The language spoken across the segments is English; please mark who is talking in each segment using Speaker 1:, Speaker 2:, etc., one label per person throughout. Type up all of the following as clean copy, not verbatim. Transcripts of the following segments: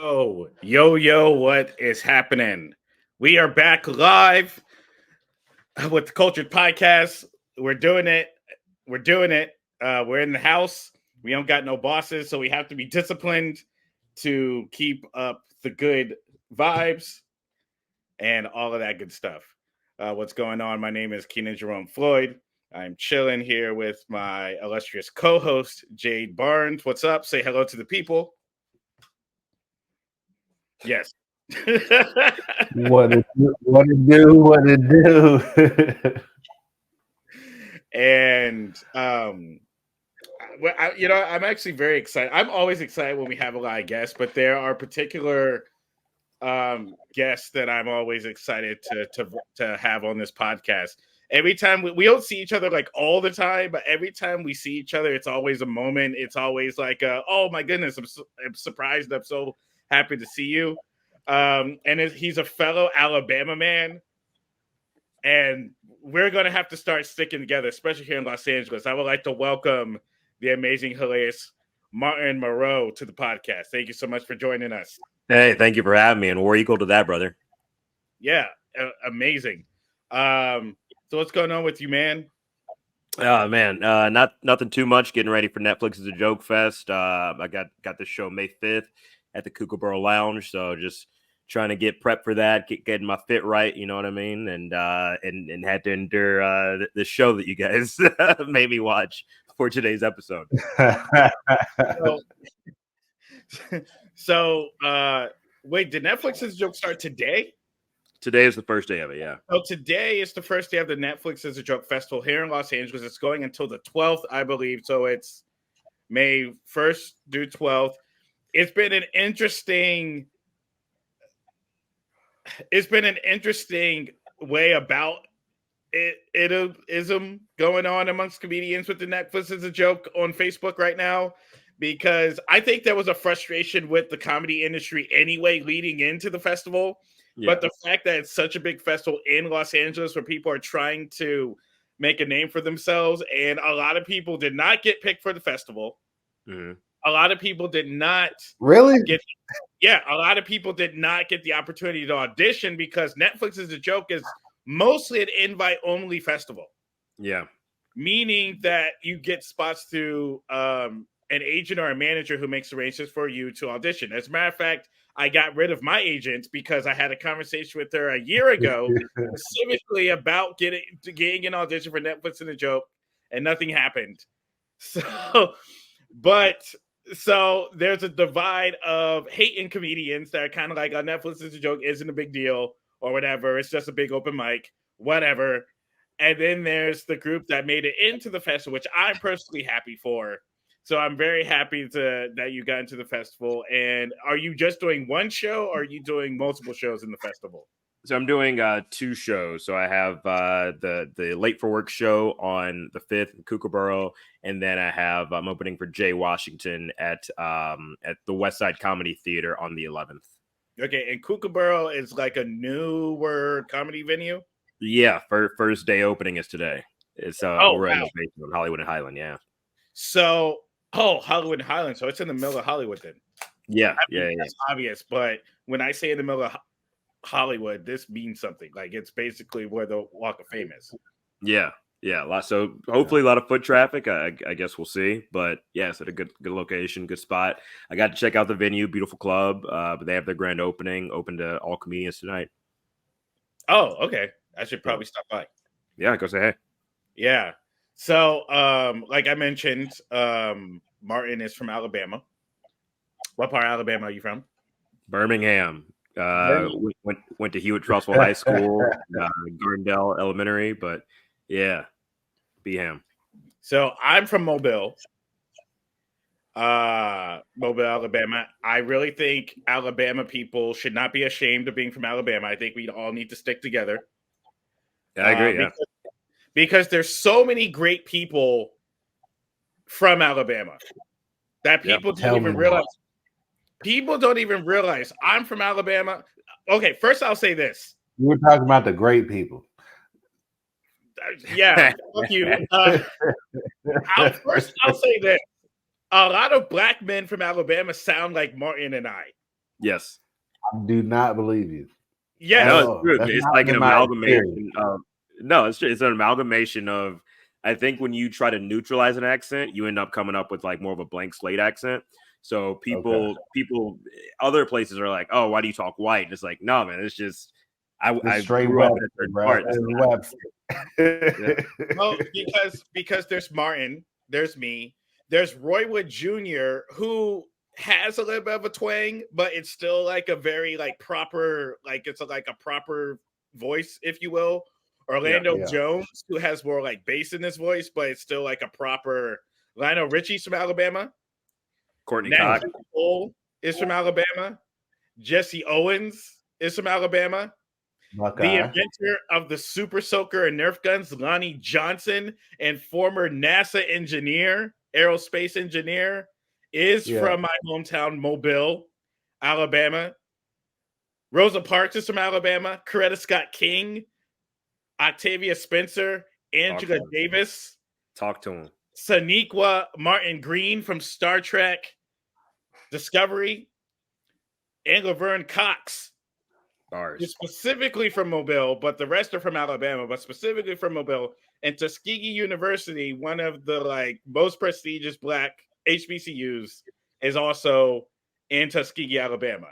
Speaker 1: Yo, what is happening? We are back live with the Cultured Podcast. We're doing it. We're doing it. We're in the house. We don't got no bosses, so we have to be disciplined to keep up the good vibes and all of that good stuff. What's going on? My name is Keenan Jerome Floyd. I'm chilling here with my illustrious co-host, Jade Barnes. What's up? Say hello to the people. Yes.
Speaker 2: What it do?
Speaker 1: And I'm actually very excited. I'm always excited when we have a live guest, but there are particular guests that I'm always excited to have on this podcast. Every time we don't see each other like all the time, but every time we see each other, it's always a moment. It's always like, oh my goodness, I'm surprised. I'm so happy to see you. He's a fellow Alabama man, and we're going to have to start sticking together, especially here in Los Angeles. I would like to welcome the amazing, hilarious Martin Morrow to the podcast. Thank you so much for joining us.
Speaker 3: Hey, thank you for having me, and we're equal to that, brother.
Speaker 1: Yeah, amazing. So what's going on with you, man?
Speaker 3: Man, nothing too much. Getting ready for Netflix as a Joke Fest. I got this show May 5th at the Kultur'd Lounge, so just trying to get prepped for that, getting my fit right, you know what I mean, and had to endure the show that you guys made me watch for today's episode.
Speaker 1: Wait, did Netflix's Joke start today?
Speaker 3: Today is the first day of it, yeah.
Speaker 1: So today is the first day of the Netflix as a Joke Festival here in Los Angeles. It's going until the 12th, I believe. So it's May 1st through 12th. It's been an interesting way about ism going on amongst comedians with the Netflix as a Joke on Facebook right now, because I think there was a frustration with the comedy industry anyway leading into the festival. Yeah. But the fact that it's such a big festival in Los Angeles where people are trying to make a name for themselves, and a lot of people did not get picked for the festival. Mm-hmm. A lot of people did not
Speaker 2: really
Speaker 1: a lot of people did not get the opportunity to audition because Netflix as a Joke is mostly an invite-only festival.
Speaker 3: Yeah.
Speaker 1: Meaning that you get spots through an agent or a manager who makes arrangements for you to audition. As a matter of fact, I got rid of my agent because I had a conversation with her a year ago specifically about getting an audition for Netflix as a Joke, and nothing happened. So there's a divide of hating comedians that are kind of like, oh, Netflix as a Joke isn't a big deal or whatever. It's just a big open mic, whatever. And then there's the group that made it into the festival, which I'm personally happy for. So I'm very happy that you got into the festival. And are you just doing one show, or are you doing multiple shows in the festival?
Speaker 3: So I'm doing 2 shows. So I have the Late for Work show on the 5th in Kookaburra, and then I'm opening for Jay Washington at the West Side Comedy Theater on the 11th.
Speaker 1: Okay, and Kookaburra is like a newer comedy venue?
Speaker 3: Yeah, first day opening is today. It's we're in the basement, Hollywood and Highland, yeah.
Speaker 1: So, Hollywood and Highland. So it's in the middle of Hollywood then.
Speaker 3: Yeah,
Speaker 1: That's obvious, but when I say in the middle of Hollywood, this means something. Like, it's basically where the Walk of Fame is.
Speaker 3: Yeah. So hopefully a lot of foot traffic. I guess we'll see. But yeah, it's at a good location, good spot. I got to check out the venue, beautiful club. But they have their grand opening, open to all comedians tonight.
Speaker 1: Oh, okay. I should probably stop by.
Speaker 3: Yeah, go say hey.
Speaker 1: Yeah. So, like I mentioned, Martin is from Alabama. What part of Alabama are you from?
Speaker 3: Birmingham. Went to Hewitt-Trussville High School, Gardendale Elementary, but yeah, Beham.
Speaker 1: So I'm from Mobile, Alabama. I really think Alabama people should not be ashamed of being from Alabama. I think we all need to stick together.
Speaker 3: Yeah, I agree.
Speaker 1: Because there's so many great people from Alabama that people don't even realize. People don't even realize I'm from Alabama. Okay, first I'll say this.
Speaker 2: You were talking about the great people.
Speaker 1: Yeah, fuck you. I'll say this. A lot of black men from Alabama sound like Martin and I.
Speaker 3: Yes.
Speaker 2: I do not believe you.
Speaker 1: Yes.
Speaker 3: No, it's
Speaker 2: Oh,
Speaker 3: true.
Speaker 2: that's
Speaker 3: It's
Speaker 2: not
Speaker 3: like an
Speaker 2: been my experience.
Speaker 3: amalgamation of no, it's true. It's an amalgamation of I think when you try to neutralize an accent, you end up coming up with like more of a blank slate accent. So
Speaker 2: Okay.
Speaker 3: people other places are like, oh, why do you talk white? And it's like, no, man, it's just
Speaker 2: It's
Speaker 3: I
Speaker 2: straight
Speaker 3: grew up in a
Speaker 2: Webster,
Speaker 3: certain
Speaker 2: bro.
Speaker 3: part.
Speaker 2: It's
Speaker 3: Yeah.
Speaker 2: Webster.
Speaker 1: Well, because there's Martin, there's me, there's Roywood Jr., who has a little bit of a twang, but it's still like a very like proper, like it's like a proper voice, if you will. Orlando
Speaker 2: Yeah.
Speaker 1: Jones, who has more like bass in his voice, but it's still like a proper. Lionel Richie's from Alabama.
Speaker 3: Courtney
Speaker 1: Nat
Speaker 3: Cox.
Speaker 1: King Cole is from Alabama. Jesse Owens is from Alabama. The
Speaker 2: Buckeye.
Speaker 1: inventor of the Super Soaker and Nerf guns, Lonnie Johnson, and former NASA engineer, aerospace engineer, is
Speaker 2: Yeah.
Speaker 1: from my hometown, Mobile, Alabama. Rosa Parks is from Alabama. Coretta Scott King, Octavia Spencer, Angela
Speaker 3: to him.
Speaker 1: Davis,
Speaker 3: Talk to him.
Speaker 1: Saniqua Martin Green from Star Trek Discovery, and Laverne Cox.
Speaker 3: Bars.
Speaker 1: He's specifically from Mobile, but the rest are from Alabama, but specifically from Mobile. And Tuskegee University, one of the like most prestigious black HBCUs, is also in Tuskegee, Alabama.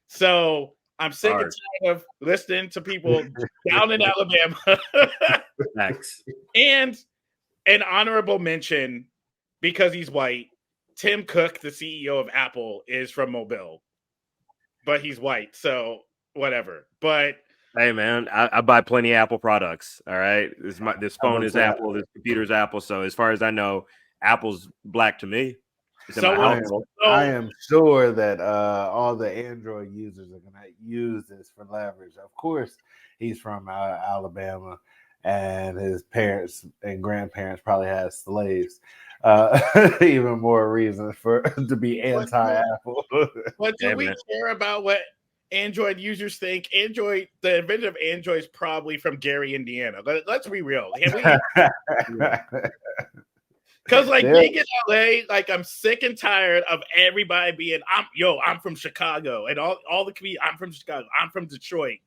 Speaker 1: So I'm sick and tired of listening to people down in Alabama.
Speaker 3: Facts.
Speaker 1: And an honorable mention, because he's white, Tim Cook, the CEO of Apple, is from Mobile, but he's white, so whatever. But
Speaker 3: Hey man, I buy plenty of Apple products. All right, this phone is
Speaker 2: that?
Speaker 3: Apple, this computer's Apple. So as far as I know, Apple's black to me. It's in
Speaker 1: So
Speaker 3: my
Speaker 1: what-
Speaker 3: household.
Speaker 2: I am sure that all the Android users are going to use this for leverage. Of course, he's from Alabama, and his parents and grandparents probably had slaves. Even more reason for to be anti-Apple.
Speaker 1: But do
Speaker 3: Hey,
Speaker 1: we
Speaker 3: man.
Speaker 1: care about what Android users think? Android, the inventor of Android is probably from Gary, Indiana. Let's be real. Because like being in LA, like I'm sick and tired of everybody being, I'm from Chicago, and all the community. I'm from Chicago. I'm from Detroit.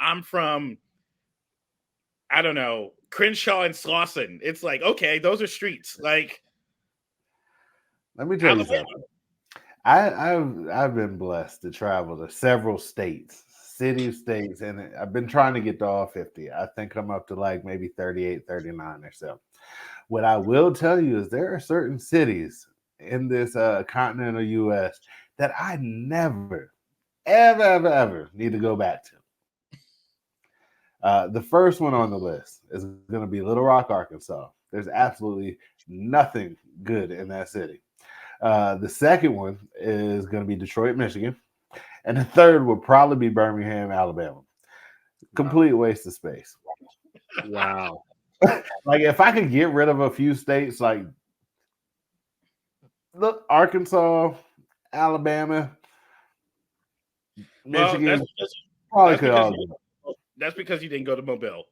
Speaker 1: I'm from, I don't know, Crenshaw and Slauson. It's like, okay, those are streets. Like,
Speaker 2: Let me tell you something. I've been blessed to travel to several states, states, and I've been trying to get to all 50. I think I'm up to like maybe 38, 39 or so. What I will tell you is there are certain cities in this continental U.S. that I never, ever need to go back to. The first one on the list is going to be Little Rock, Arkansas. There's absolutely nothing good in that city. The second one is going to be Detroit, Michigan. And the third will probably be Birmingham, Alabama. Complete waste of space.
Speaker 3: Wow.
Speaker 2: Like if I could get rid of a few states like look, Arkansas, Alabama, Michigan,
Speaker 1: that's because you didn't go to Mobile.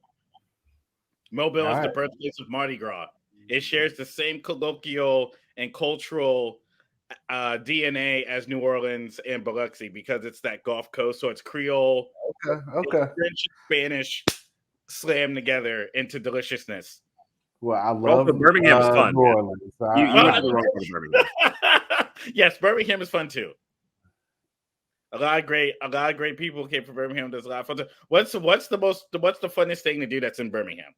Speaker 1: Mobile is the birthplace of Mardi Gras. It shares the same colloquial and cultural DNA as New Orleans and Biloxi because it's that Gulf Coast, so it's Creole,
Speaker 2: okay,
Speaker 1: French, Spanish, slammed together into deliciousness.
Speaker 2: Well, I love
Speaker 3: Birmingham's fun.
Speaker 2: New Orleans.
Speaker 3: You went to the wrong part of Birmingham.
Speaker 1: Yes, Birmingham is fun too. A lot of great people came from Birmingham. There's a lot of fun. What's the funnest thing to do that's in Birmingham?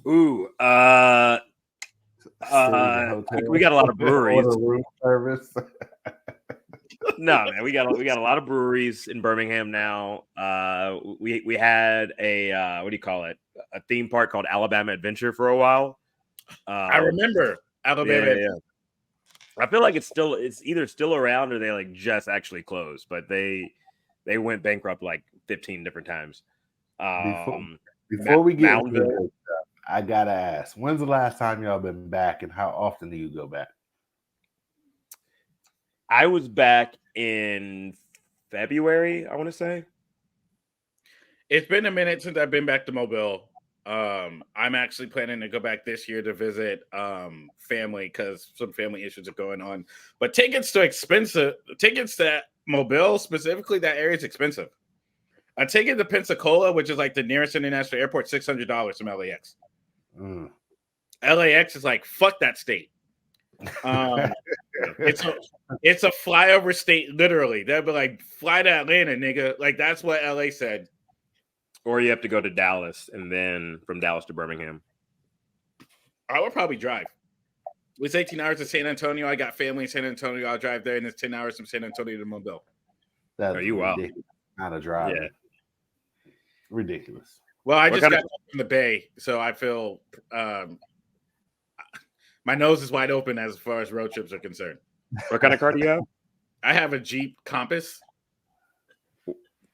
Speaker 3: Ooh, we got a lot of breweries.
Speaker 2: Room service.
Speaker 3: No, man, we got a lot of breweries in Birmingham now. We had a what do you call it? A theme park called Alabama Adventure for a while.
Speaker 1: I remember Alabama.
Speaker 3: Yeah. I feel like it's either still around or they like just actually closed, but they went bankrupt like 15 different times.
Speaker 2: Before we get into this stuff, I gotta ask, when's the last time y'all been back and how often do you go back?
Speaker 3: I was back in February, I want to say.
Speaker 1: It's been a minute since I've been back to Mobile. I'm actually planning to go back this year to visit family because some family issues are going on. But tickets to Mobile specifically, that area is expensive. A ticket to Pensacola, which is like the nearest international airport, $600 from LAX. LAX is like, fuck that state. It's a flyover state, literally. They'll be like, fly to Atlanta, nigga. Like, that's what LA said.
Speaker 3: Or you have to go to Dallas and then from Dallas to Birmingham.
Speaker 1: I would probably drive. It's 18 hours to San Antonio. I got family in San Antonio. I'll drive there, and it's 10 hours from San Antonio to Mobile.
Speaker 2: That's
Speaker 3: Are you
Speaker 2: ridiculous. Not a drive.
Speaker 3: Yeah.
Speaker 2: Ridiculous.
Speaker 1: Well, I just got back from the Bay, so I feel my nose is wide open as far as road trips are concerned.
Speaker 3: What kind of car do you have?
Speaker 1: I have a Jeep Compass.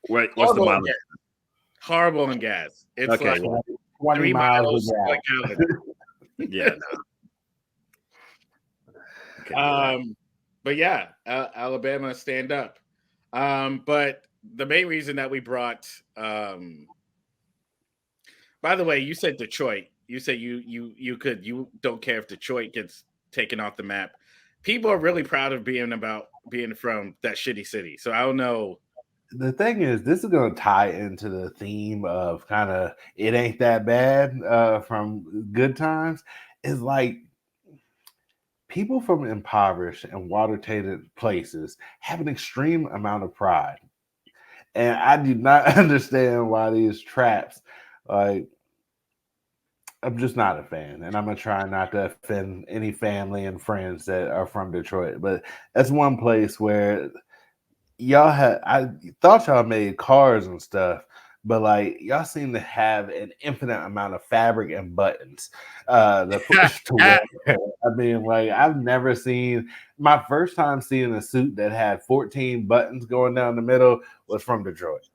Speaker 3: Wait, what's the mileage?
Speaker 1: Horrible on gas. It's
Speaker 3: okay,
Speaker 1: like
Speaker 2: 20 miles
Speaker 1: a gallon.
Speaker 3: Yeah.
Speaker 1: But yeah, Alabama, stand up. But the main reason that we brought, by the way, you said Detroit. You said you don't care if Detroit gets taken off the map. People are really proud of being from that shitty city. So I don't know.
Speaker 2: The thing is, this is going to tie into the theme of kind of it ain't that bad from Good Times. Is like people from impoverished and water-tainted places have an extreme amount of pride. And I do not understand why these traps, like, I'm just not a fan. And I'm going to try not to offend any family and friends that are from Detroit. But that's one place where I thought y'all made cars and stuff, but like y'all seem to have an infinite amount of fabric and buttons that push to wear. I mean, like I've never seen. My first time seeing a suit that had 14 buttons going down the middle was from Detroit.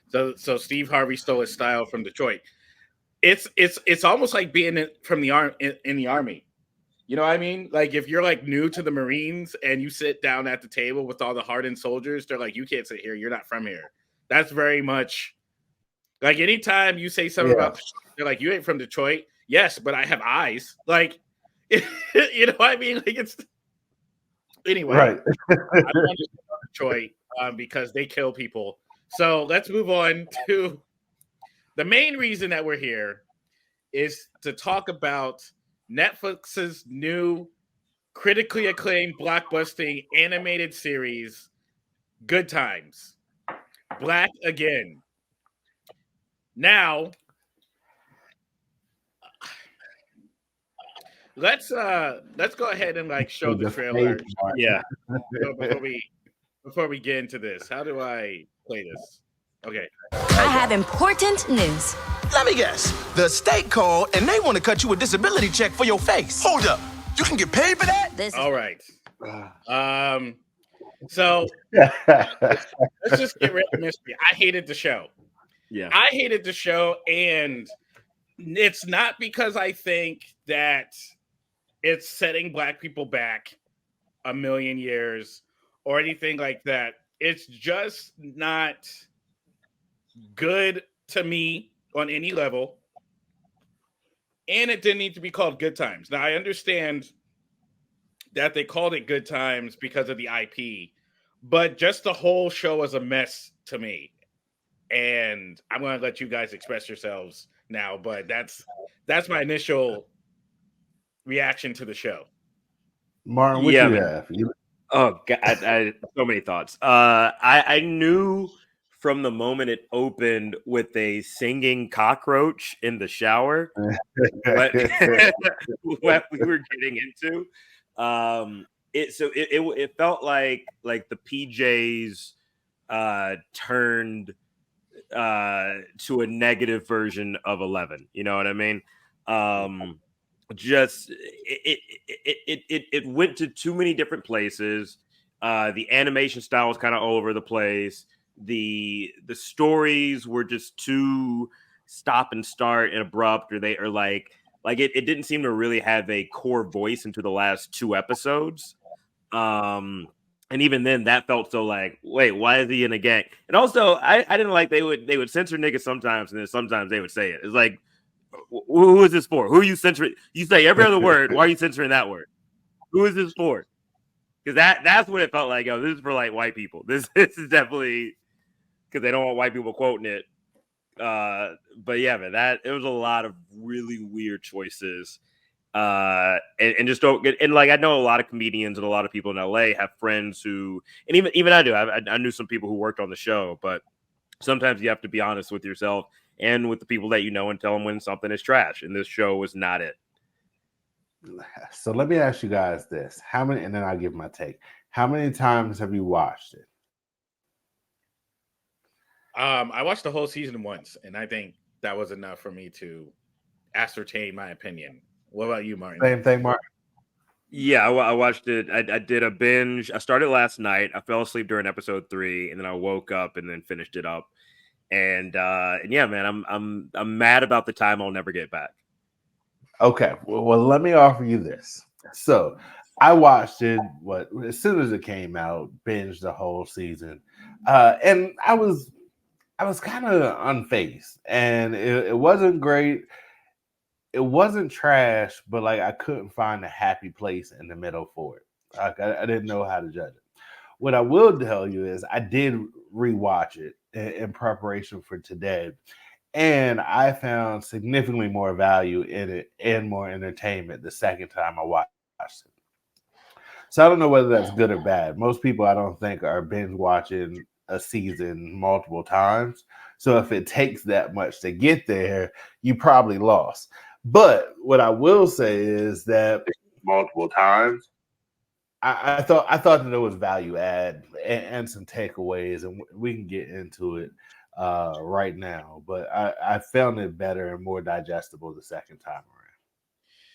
Speaker 1: So Steve Harvey stole his style from Detroit. It's almost like being from the in the army. You know what I mean? Like if you're like new to the Marines and you sit down at the table with all the hardened soldiers, they're like, you can't sit here. You're not from here. That's very much like anytime you say something about, they're like, you ain't from Detroit. Yes, but I have eyes. Like, you know what I mean? Like it's anyway.
Speaker 2: Right.
Speaker 1: I don't understand Detroit because they kill people. So let's move on to the main reason that we're here is to talk about Netflix's new critically acclaimed blockbusting animated series, Good Times. Black again. Now, let's go ahead and like show the trailer.
Speaker 3: Yeah.
Speaker 1: Before we get into this, how do I play this? Okay.
Speaker 4: I have important news.
Speaker 5: Let me guess. The state called and they want to cut you a disability check for your face. Hold up. You can get paid for that?
Speaker 1: All right. So let's just get rid of mystery. I hated the show.
Speaker 3: Yeah.
Speaker 1: I hated the show, and it's not because I think that it's setting Black people back a million years or anything like that. It's just not good to me on any level. And it didn't need to be called Good Times. Now, I understand that they called it Good Times because of the IP, but just the whole show is a mess to me. And I'm going to let you guys express yourselves now, but that's my initial reaction to the show.
Speaker 2: Martin, what you have?
Speaker 3: Oh, God, I so many thoughts. I knew from the moment it opened with a singing cockroach in the shower what we were getting into. It felt like the PJs turned to a negative version of 11. You know what I mean? Just it went to too many different places. The animation style was kind of all over the place. The stories were just too stop and start and abrupt, or they are like it didn't seem to really have a core voice into the last 2 episodes. And even then that felt so like, wait, why is he in a gang? And also I didn't like they would censor niggas sometimes, and then sometimes they would say it. It's like, who is this for? Who are you censoring? You say every other word. Why are you censoring that word? Who is this for? because that's what it felt like. Oh, this is for like white people. This is definitely because they don't want white people quoting it. But yeah, man, it was a lot of really weird choices. And just don't get, and like I know a lot of comedians and a lot of people in LA have friends who, and even I do. I knew some people who worked on the show, but sometimes you have to be honest with yourself and with the people that you know and tell them when something is trash. And this show was not it.
Speaker 2: So let me ask you guys this: how many? And then I'll give my take. How many times have you watched it?
Speaker 1: I watched the whole season once, and I think that was enough for me to ascertain my opinion. What about you, Martin?
Speaker 2: Same thing, Mark.
Speaker 3: Yeah, I watched it. I did a binge. I started last night. I fell asleep during episode 3, and then I woke up and then finished it up. And yeah, man, I'm mad about the time I'll never get back.
Speaker 2: Okay, well, let me offer you this. So I watched it as soon as it came out, binged the whole season, and I was kind of unfazed, and it wasn't great. It wasn't trash, but like I couldn't find a happy place in the middle for it. Like I didn't know how to judge it. What I will tell you is I did rewatch it in preparation for today, and I found significantly more value in it and more entertainment the second time I watched it. So I don't know whether that's good or bad. Most people I don't think are binge watching a season multiple times. So if it takes that much to get there, you probably lost. But what I will say is that multiple times, I thought that there was value add and some takeaways, and we can get into it right now. But I found it better and more digestible the second time around.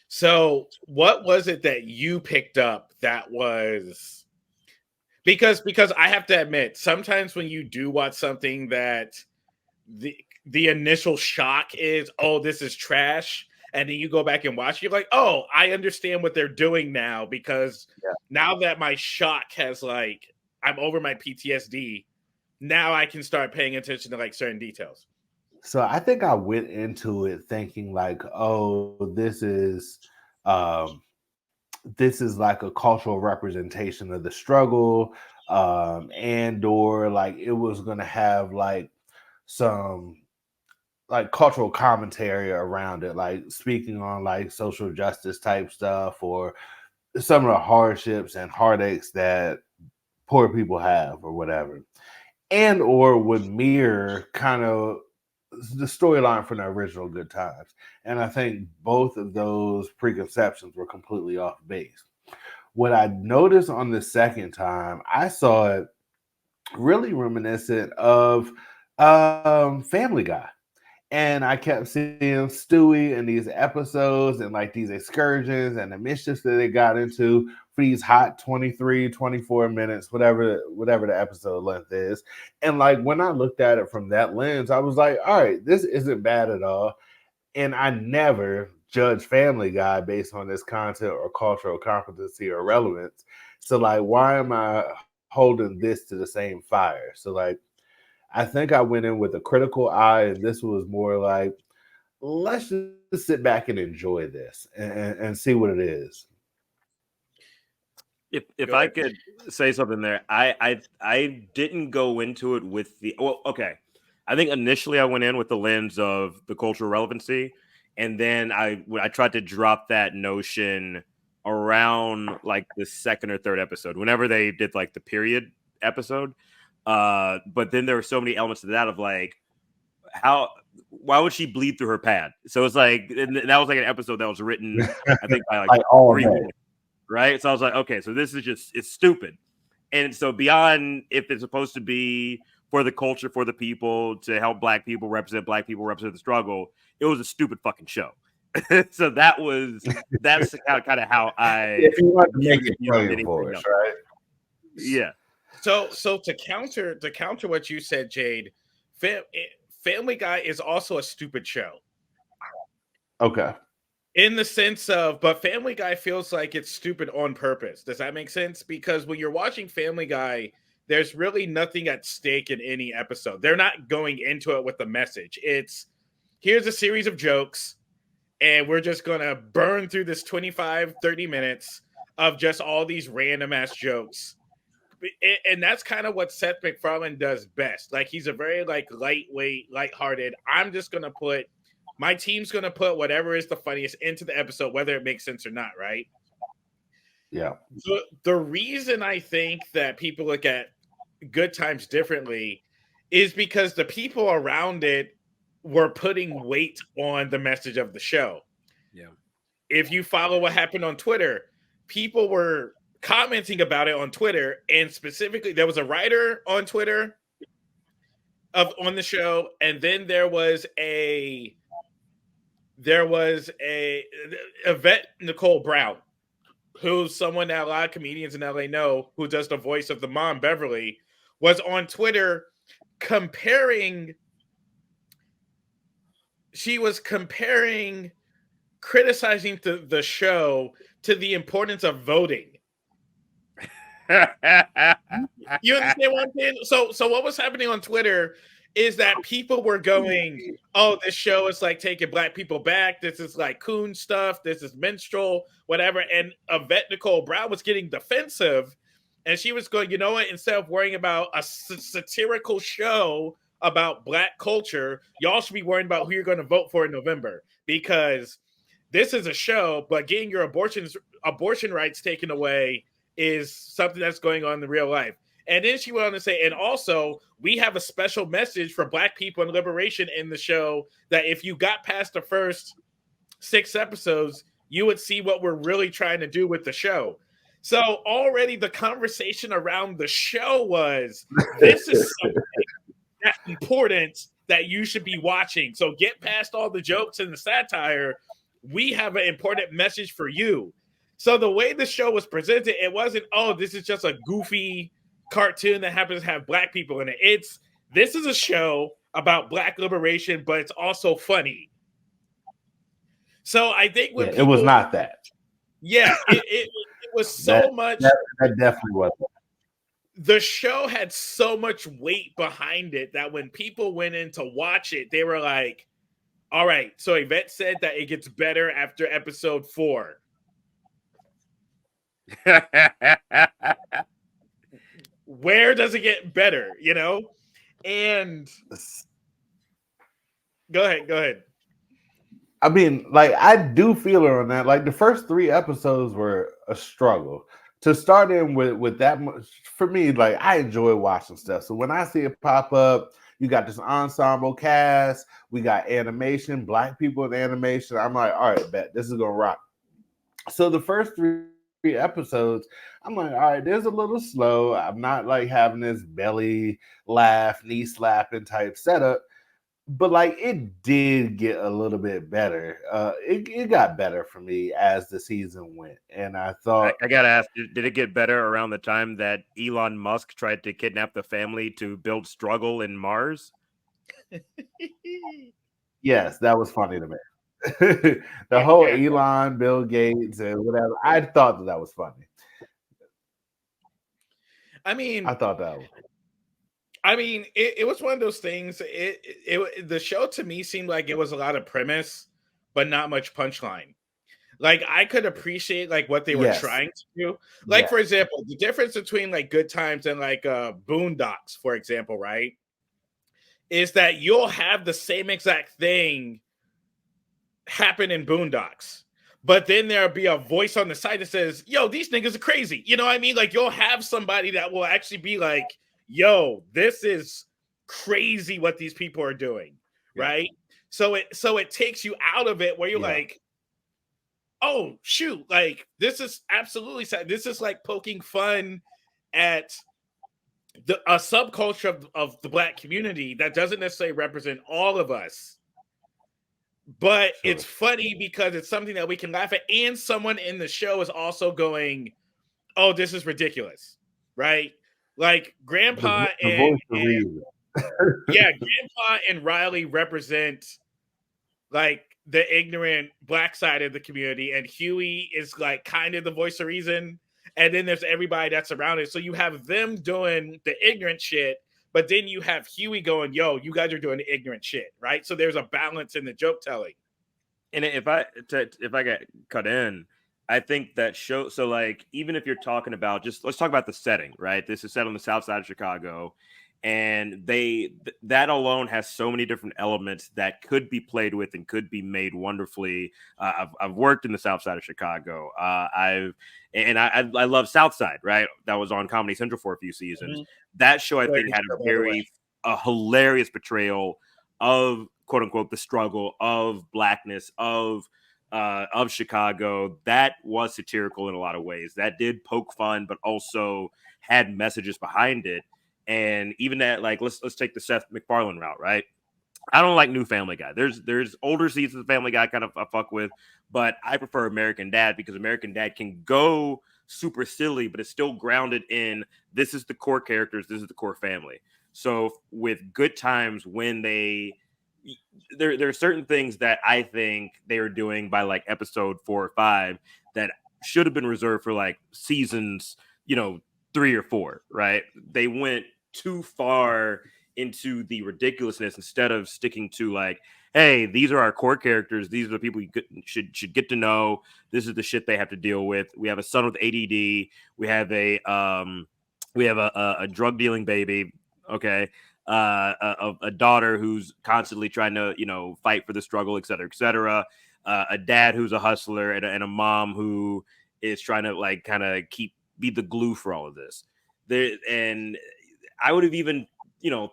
Speaker 1: So, what was it that you picked up that was because I have to admit, sometimes when you do watch something that the initial shock is, oh, this is trash, and then you go back and watch, you're like, oh, I understand what they're doing now because now that my shock has like I'm over my PTSD, now I can start paying attention to like certain details.
Speaker 2: So I think I went into it thinking like, oh, this is like a cultural representation of the struggle, and or like it was gonna have like some like cultural commentary around it, like speaking on like social justice type stuff or some of the hardships and heartaches that poor people have or whatever, and or would mirror kind of the storyline from the original Good Times. And I think both of those preconceptions were completely off base. What I noticed on the second time, I saw it really reminiscent of Family Guy. And I kept seeing Stewie in these episodes and like these excursions and the mischiefs that they got into for these hot 23, 24 minutes, whatever the episode length is. And like when I looked at it from that lens, I was like, all right, this isn't bad at all. And I never judge Family Guy based on this content or cultural competency or relevance. So like, why am I holding this to the same fire? So like, I think I went in with a critical eye, and this was more like, let's just sit back and enjoy this and see what it is.
Speaker 3: If I could say something there, I didn't go into it with okay. I think initially I went in with the lens of the cultural relevancy, and then I tried to drop that notion around like the second or third episode, whenever they did like the period episode. But then there were so many elements to that of like why would she bleed through her pad? So it's like, and that was like an episode that was written, I think, by like
Speaker 2: all
Speaker 3: 3 women, right? So I was like, okay, so this is it's stupid. And so beyond if it's supposed to be for the culture, for the people, to help black people represent the struggle, it was a stupid fucking show. So that's kind of how I
Speaker 2: if you want to make it your voice, right?
Speaker 3: Yeah.
Speaker 1: So to counter what you said, Jade, Family Guy is also a stupid show.
Speaker 2: Okay.
Speaker 1: In the sense of, but Family Guy feels like it's stupid on purpose. Does that make sense? Because when you're watching Family Guy, there's really nothing at stake in any episode. They're not going into it with a message. It's here's a series of jokes, and we're just going to burn through this 25, 30 minutes of just all these random ass jokes. And that's kind of what Seth MacFarlane does best. Like, he's a very like lightweight, lighthearted. I'm just gonna put my team's gonna put whatever is the funniest into the episode, whether it makes sense or not, right?
Speaker 2: Yeah.
Speaker 1: So the reason I think that people look at Good Times differently is because the people around it were putting weight on the message of the show.
Speaker 3: Yeah.
Speaker 1: If you follow what happened on Twitter, people were commenting about it on Twitter, and specifically there was a writer on Twitter on the show, and then there was Yvette Nicole Brown, who's someone that a lot of comedians in LA know, who does the voice of the mom Beverly, was on Twitter criticizing the show to the importance of voting. You understand what I'm saying? So what was happening on Twitter is that people were going, oh, this show is like taking black people back. This is like coon stuff. This is minstrel, whatever. And Yvette Nicole Brown was getting defensive. And she was going, you know what? Instead of worrying about a satirical show about black culture, y'all should be worrying about who you're going to vote for in November. Because this is a show, but getting your abortion rights taken away is something that's going on in real life. And then she went on to say, and also, we have a special message for black people and liberation in the show that if you got past the first 6 episodes, you would see what we're really trying to do with the show. So already the conversation around the show was, this is something that's important that you should be watching. So get past all the jokes and the satire. We have an important message for you. So the way the show was presented, it wasn't, oh, this is just a goofy cartoon that happens to have black people in it. This is a show about black liberation, but it's also funny. So I think
Speaker 2: it was not that.
Speaker 1: Yeah, it was so much.
Speaker 2: That definitely wasn't.
Speaker 1: The show had so much weight behind it that when people went in to watch it, they were like, all right, so Yvette said that it gets better after episode 4. Where does it get better, you know? And go ahead.
Speaker 2: I mean, like, I do feel her on that. Like, the first 3 episodes were a struggle. To start in with that much, for me, like, I enjoy watching stuff. So when I see it pop up, you got this ensemble cast, we got animation, black people in animation. I'm like, all right, bet this is gonna rock. So the first 3 episodes, I'm like, all right, there's a little slow. I'm not like having this belly laugh, knee slapping type setup. But like, it did get a little bit better. It got better for me as the season went, and I thought,
Speaker 3: I gotta ask, did it get better around the time that Elon Musk tried to kidnap the family to build struggle in Mars?
Speaker 2: Yes, that was funny to me. The whole Elon, Bill Gates, and whatever. I thought that was funny.
Speaker 1: I mean,
Speaker 2: I thought that was.
Speaker 1: I mean, it was one of those things. The show to me seemed like it was a lot of premise, but not much punchline. Like, I could appreciate like what they were trying to do. Like, for example, the difference between like Good Times and like Boondocks, for example, right, is that you'll have the same exact thing happen in Boondocks, but then there'll be a voice on the side that says, "Yo, these niggas are crazy." You know what I mean? Like, you'll have somebody that will actually be like, yo, this is crazy what these people are doing, right? So it takes you out of it where you're like, oh, shoot, like, this is absolutely sad. This is like poking fun at a subculture of the black community that doesn't necessarily represent all of us. But it's funny because it's something that we can laugh at. And someone in the show is also going, oh, this is ridiculous, right? Like, Grandpa Grandpa and Riley represent like the ignorant black side of the community, and Huey is like kind of the voice of reason. And then there's everybody that's around it. So you have them doing the ignorant shit, but then you have Huey going, yo, you guys are doing the ignorant shit, right? So there's a balance in the joke telling.
Speaker 3: And if I get cut in, I think that show. So, like, even if you're talking about let's talk about the setting, right? This is set on the south side of Chicago, and that alone has so many different elements that could be played with and could be made wonderfully. I've worked in the south side of Chicago. I love South Side, right? That was on Comedy Central for a few seasons. That show, I think, had a hilarious portrayal of quote unquote the struggle of blackness of Chicago. That was satirical in a lot of ways. That did poke fun, but also had messages behind it. And even that, like, let's take the Seth MacFarlane route, right? I don't like new Family Guy. There's older seasons of Family Guy kind of I fuck with, but I prefer American Dad because American Dad can go super silly, but it's still grounded in this is the core characters, this is the core family. So with Good Times, when there are certain things that I think they are doing by like episode 4 or 5 that should have been reserved for like seasons, 3 or 4, right? They went too far into the ridiculousness instead of sticking to like, hey, these are our core characters. These are the people you should get to know. This is the shit they have to deal with. We have a son with ADD. We have a drug dealing baby. Okay. A daughter who's constantly trying to, fight for the struggle, et cetera, et cetera. A dad who's a hustler and a mom who is trying to like kind of be the glue for all of this. And I would have even,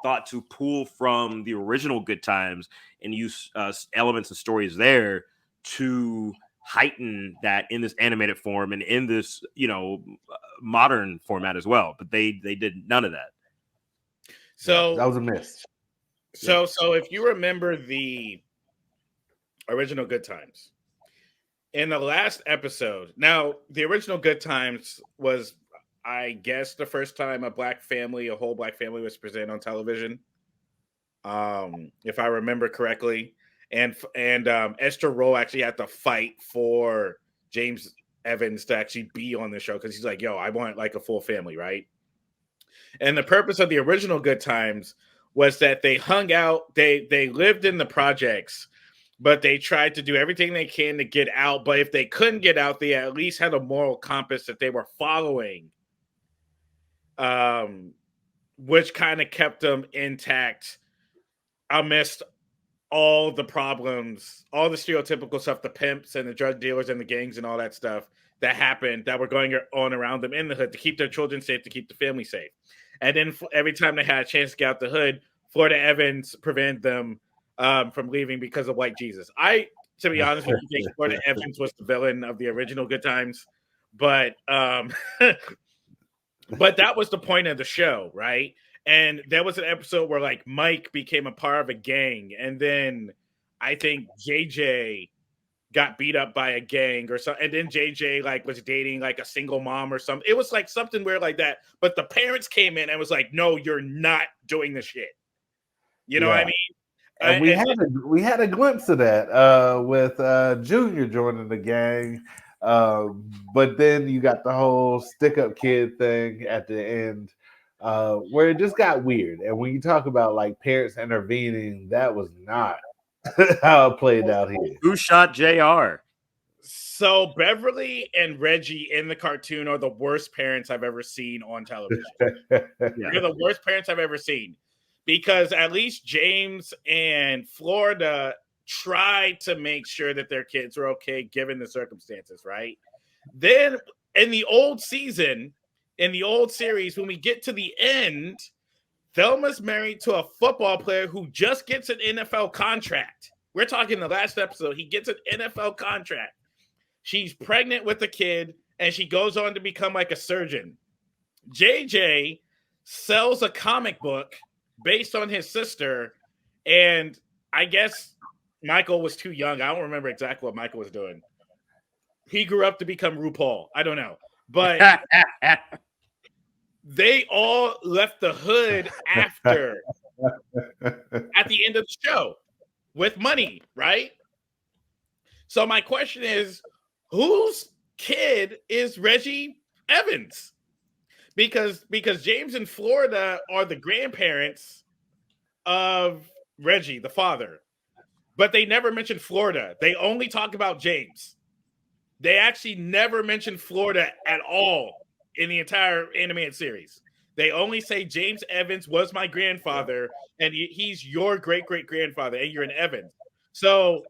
Speaker 3: thought to pull from the original Good Times and use elements and stories there to heighten that in this animated form and in this, modern format as well. But they did none of that.
Speaker 1: So
Speaker 2: that was a miss.
Speaker 1: So if you remember the original Good Times, in the last episode, now the original Good Times was, I guess, the first time a whole black family was presented on television. If I remember correctly. And Esther Rolle actually had to fight for James Evans to actually be on the show because he's like, yo, I want like a full family, right? And the purpose of the original Good Times was that they hung out, they lived in the projects, but they tried to do everything they can to get out. But if they couldn't get out, they at least had a moral compass that they were following, which kind of kept them intact amidst all the problems, all the stereotypical stuff, the pimps and the drug dealers and the gangs and all that stuff that happened that were going on around them in the hood to keep their children safe, to keep the family safe. And then every time they had a chance to get out the hood, Florida Evans prevented them from leaving because of white Jesus. To be honest with you, think Florida Evans was the villain of the original Good Times, but but that was the point of the show, right? And there was an episode where like Mike became a part of a gang, and then I think JJ got beat up by a gang or something, and then JJ like was dating like a single mom or something. It was like something weird like that. But the parents came in and was like, "No, you're not doing the shit." You know what I mean?
Speaker 2: And we had a glimpse of that with Junior joining the gang, but then you got the whole stick-up kid thing at the end, where it just got weird. And when you talk about like parents intervening, that was not how it played out here.
Speaker 3: Who shot JR?
Speaker 1: So Beverly and Reggie in the cartoon are the worst parents I've ever seen on television. They're the worst parents I've ever seen. Because at least James and Florida tried to make sure that their kids were okay given the circumstances, right? Then in the old season, in the old series, when we get to the end, Thelma's married to a football player who just gets an NFL contract. We're talking the last episode. He gets an NFL contract. She's pregnant with a kid, and she goes on to become like a surgeon. JJ sells a comic book based on his sister, and I guess Michael was too young. I don't remember exactly what Michael was doing. He grew up to become RuPaul. I don't know. But they all left the hood after, at the end of the show, with money, right? So my question is, whose kid is Reggie Evans? Because James and Florida are the grandparents of Reggie, the father. But they never mention Florida. They only talk about James. They actually never mention Florida at all in the entire animated series. They only say James Evans was my grandfather, and he's your great-great-grandfather, and you're an Evans. So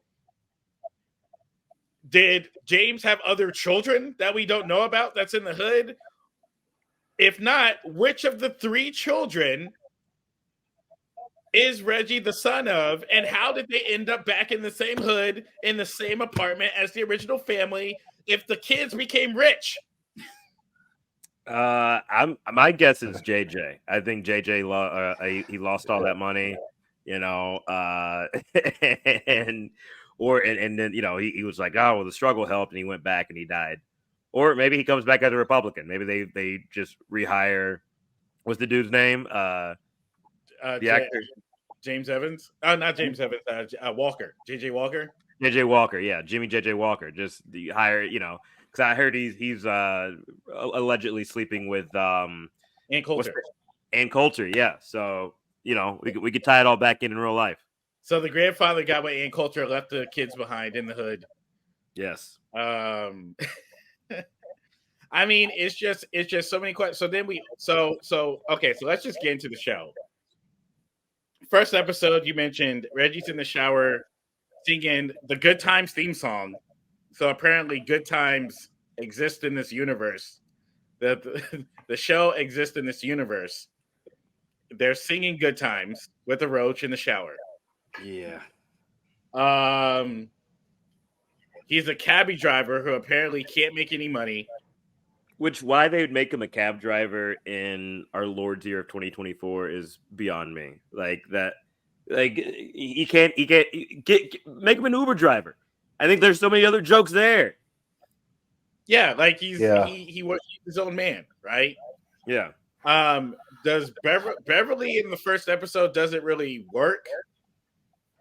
Speaker 1: did James have other children that we don't know about that's in the hood? If not, which of the 3 children is Reggie the son of, and how did they end up back in the same hood, in the same apartment as the original family if the kids became rich?
Speaker 3: My guess is JJ. I think JJ he lost all that money, you know, and then he was like, oh well, the struggle helped, and he went back and he died. Or maybe he comes back as a Republican. Maybe they just rehire. What's the dude's name? The actor
Speaker 1: James Evans. Oh, not James Evans. Walker. JJ Walker.
Speaker 3: JJ Walker. Yeah, Jimmy JJ Walker. Just hire. Because I heard he's allegedly sleeping with
Speaker 1: Ann Coulter.
Speaker 3: Ann Coulter. Yeah. So we could tie it all back in real life.
Speaker 1: So the grandfather got with Ann Coulter, left the kids behind in the hood.
Speaker 3: Yes.
Speaker 1: I mean, it's just so many questions. So then okay, so let's just get into the show. First episode, you mentioned Reggie's in the shower singing the Good Times theme song. So apparently Good Times exist in this universe. The show exists in this universe. They're singing Good Times with a roach in the shower.
Speaker 3: Yeah.
Speaker 1: He's a cabbie driver who apparently can't make any money.
Speaker 3: Which why they would make him a cab driver in our Lord's year of 2024 is beyond me. Like that, like he can't make him an Uber driver. I think there's so many other jokes there.
Speaker 1: Yeah, like he was his own man, right?
Speaker 3: Yeah.
Speaker 1: Does Beverly in the first episode doesn't really work,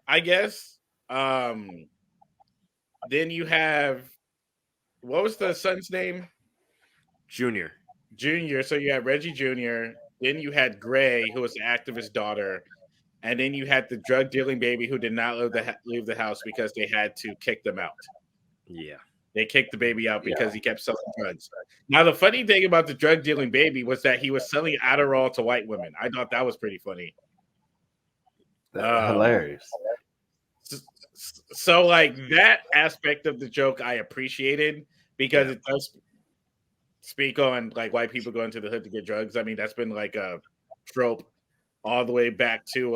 Speaker 1: I guess. Then you have, what was the son's name?
Speaker 3: Junior.
Speaker 1: So you had Reggie Jr. Then you had Gray, who was the activist daughter, and then you had the drug dealing baby who did not leave the house because they had to kick them out.
Speaker 3: Yeah,
Speaker 1: they kicked the baby out because he kept selling drugs. Now the funny thing about the drug dealing baby was that he was selling Adderall to white women. I thought that was pretty funny.
Speaker 2: Hilarious.
Speaker 1: So like that aspect of the joke I appreciated because it does speak on like white people going to the hood to get drugs. I mean, that's been like a trope all the way back to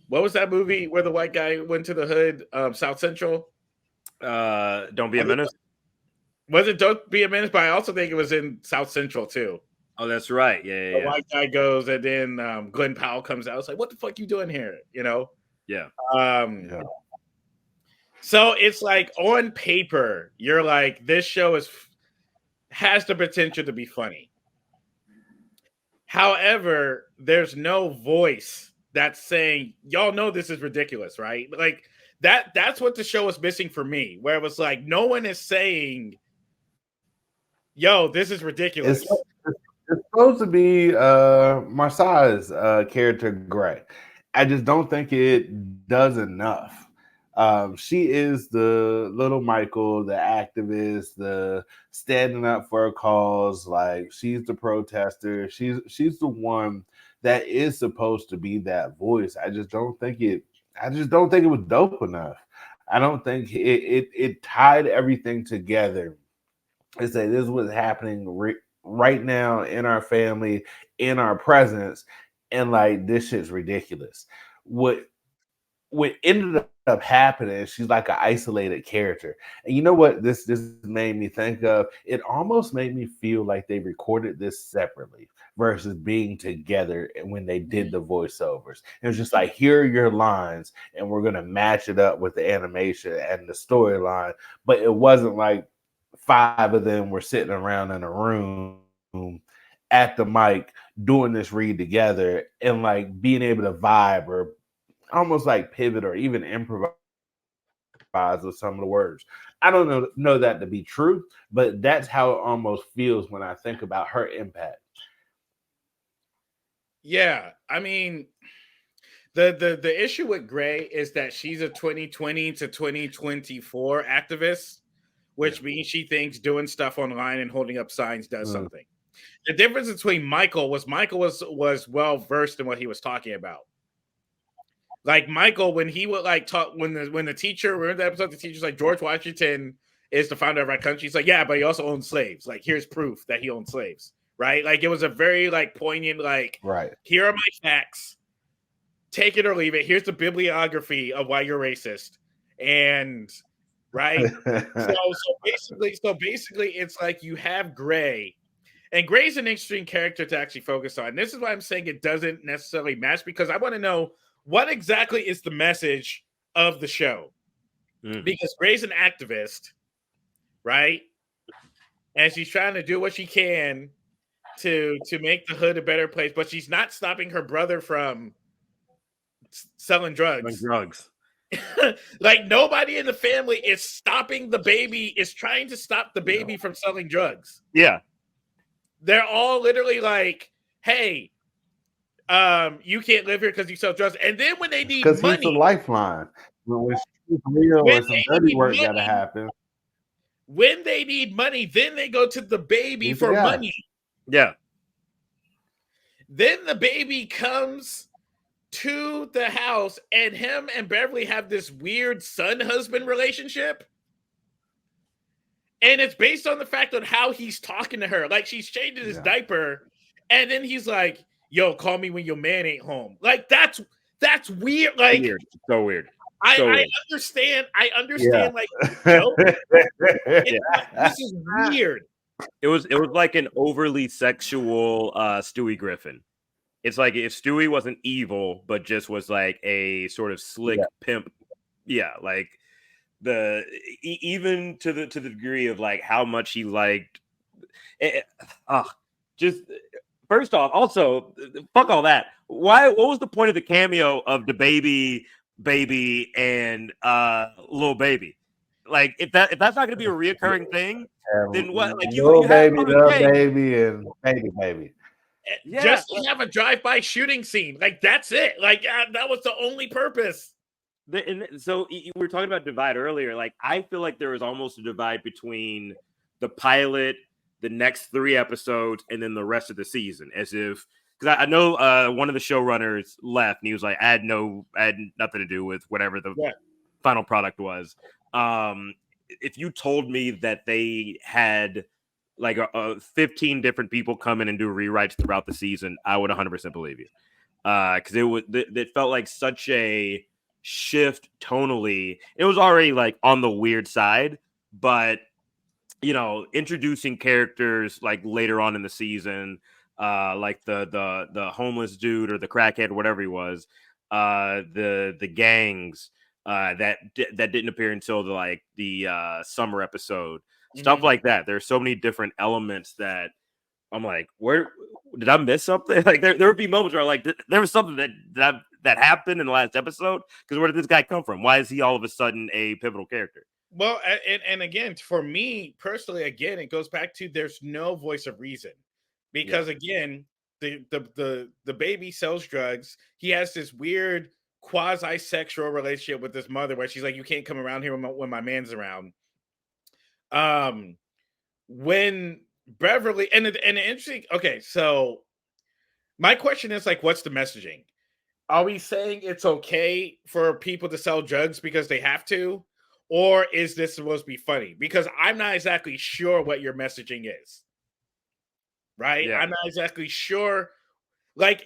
Speaker 1: what was that movie where the white guy went to the hood? South Central.
Speaker 3: Don't Be a Menace.
Speaker 1: Was it Don't Be a Menace? But I also think it was in South Central too.
Speaker 3: Oh, that's right. Yeah.
Speaker 1: The white guy goes, and then Glenn Powell comes out. It's like, what the fuck you doing here? You know?
Speaker 3: Yeah.
Speaker 1: So it's like on paper, you're like, this show has the potential to be funny. However, there's no voice that's saying, y'all know this is ridiculous, right? Like that's what the show was missing for me, where it was like, no one is saying, yo, this is ridiculous.
Speaker 2: It's supposed to be Marsa's character, Gray. I just don't think it does enough. She is the little Michael, the activist, the standing up for a cause. Like she's the protester. She's the one that is supposed to be that voice. I just don't think it was dope enough. I don't think it tied everything together. And say this is what's happening right now in our family, in our presence, and like this shit's ridiculous. What ended up happening, she's like an isolated character. And you know what this made me think of? It almost made me feel like they recorded this separately versus being together when they did the voiceovers. It was just like, here are your lines, and we're going to match it up with the animation and the storyline. But it wasn't like 5 of them were sitting around in a room at the mic doing this read together and like being able to vibe or almost like pivot or even improvise with some of the words. I don't know that to be true, but that's how it almost feels when I think about her impact.
Speaker 1: Yeah, I mean, the issue with Gray is that she's a 2020 to 2024 activist, which means she thinks doing stuff online and holding up signs does something. The difference between Michael was well versed in what he was talking about. Like Michael, when he would like talk when the teacher, remember the episode, the teacher's like, George Washington is the founder of our country. He's like, yeah, but he also owned slaves. Like, here's proof that he owned slaves, right? Like, it was a very like poignant, like, here are my facts. Take it or leave it. Here's the bibliography of why you're racist. And right. so basically it's like you have Gray. And Gray's an interesting character to actually focus on. This is why I'm saying it doesn't necessarily match, because I want to know what exactly is the message of the show. Because Gray's an activist, right? And she's trying to do what she can to make the hood a better place, but she's not stopping her brother from selling drugs. Like, nobody in the family is stopping the baby, is trying to stop the baby from selling drugs.
Speaker 3: Yeah.
Speaker 1: They're all literally like, hey, you can't live here because you sell drugs. And then when they need money,
Speaker 2: because he's the lifeline. When she's real or some dirty work got to happen.
Speaker 1: When they need money, then they go to the baby for money.
Speaker 3: Yeah.
Speaker 1: Then the baby comes to the house, and him and Beverly have this weird son-husband relationship. And it's based on the fact of how he's talking to her. Like, she's changing his diaper, and then he's like, yo, call me when your man ain't home. Like, that's weird. Like,
Speaker 3: weird. So weird.
Speaker 1: I understand. Like, this is weird.
Speaker 3: It was like an overly sexual Stewie Griffin. It's like if Stewie wasn't evil, but just was like a sort of slick pimp. Yeah, like even to the degree of like how much he liked. Just first off, also fuck all that. What was the point of the cameo of the baby and Lil Baby? Like, if that's not going to be a reacurring thing, then what? Like,
Speaker 2: Lil Baby, Lil Baby, and Baby.
Speaker 1: Yeah, just to have a drive-by shooting scene. Like, that's it. Like, that was the only purpose.
Speaker 3: So we were talking about divide earlier. Like, I feel like there was almost a divide between the pilot, the next 3 episodes, and then the rest of the season. As if, because I know one of the showrunners left, and he was like, I had nothing to do with whatever the final product was. If you told me that they had like 15 different people come in and do rewrites throughout the season, I would 100% believe you. Because it felt like such a shift tonally. It was already like on the weird side, but introducing characters like later on in the season, like the homeless dude or the crackhead, whatever he was, the gangs that didn't appear until the summer episode. Stuff like that. There's so many different elements that I'm like, where did I miss something? Like there would be moments where like there was something that happened in the last episode. Because where did this guy come from? Why is he all of a sudden a pivotal character?
Speaker 1: Well, and again, for me personally, again, it goes back to there's no voice of reason, because again, the baby sells drugs. He has this weird quasi-sexual relationship with his mother, where she's like, you can't come around here when my man's around. When Beverly and interesting. Okay, so my question is like, what's the messaging? Are we saying it's okay for people to sell drugs because they have to, or is this supposed to be funny? Because I'm not exactly sure what your messaging is. Right? Yeah. I'm not exactly sure. Like,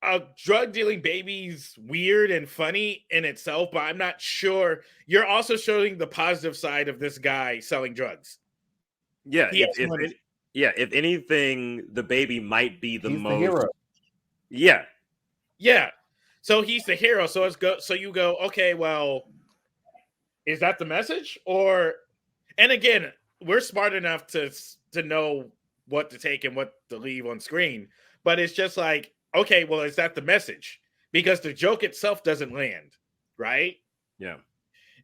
Speaker 1: a drug dealing baby's weird and funny in itself, but I'm not sure. You're also showing the positive side of this guy selling drugs.
Speaker 3: Yeah, if anything, the baby might be the most
Speaker 2: hero.
Speaker 1: Yeah. So he's the hero. So you go, okay, well, is that the message? And again, we're smart enough to know what to take and what to leave on screen, but it's just like, okay, well, is that the message? Because the joke itself doesn't land, right?
Speaker 3: Yeah.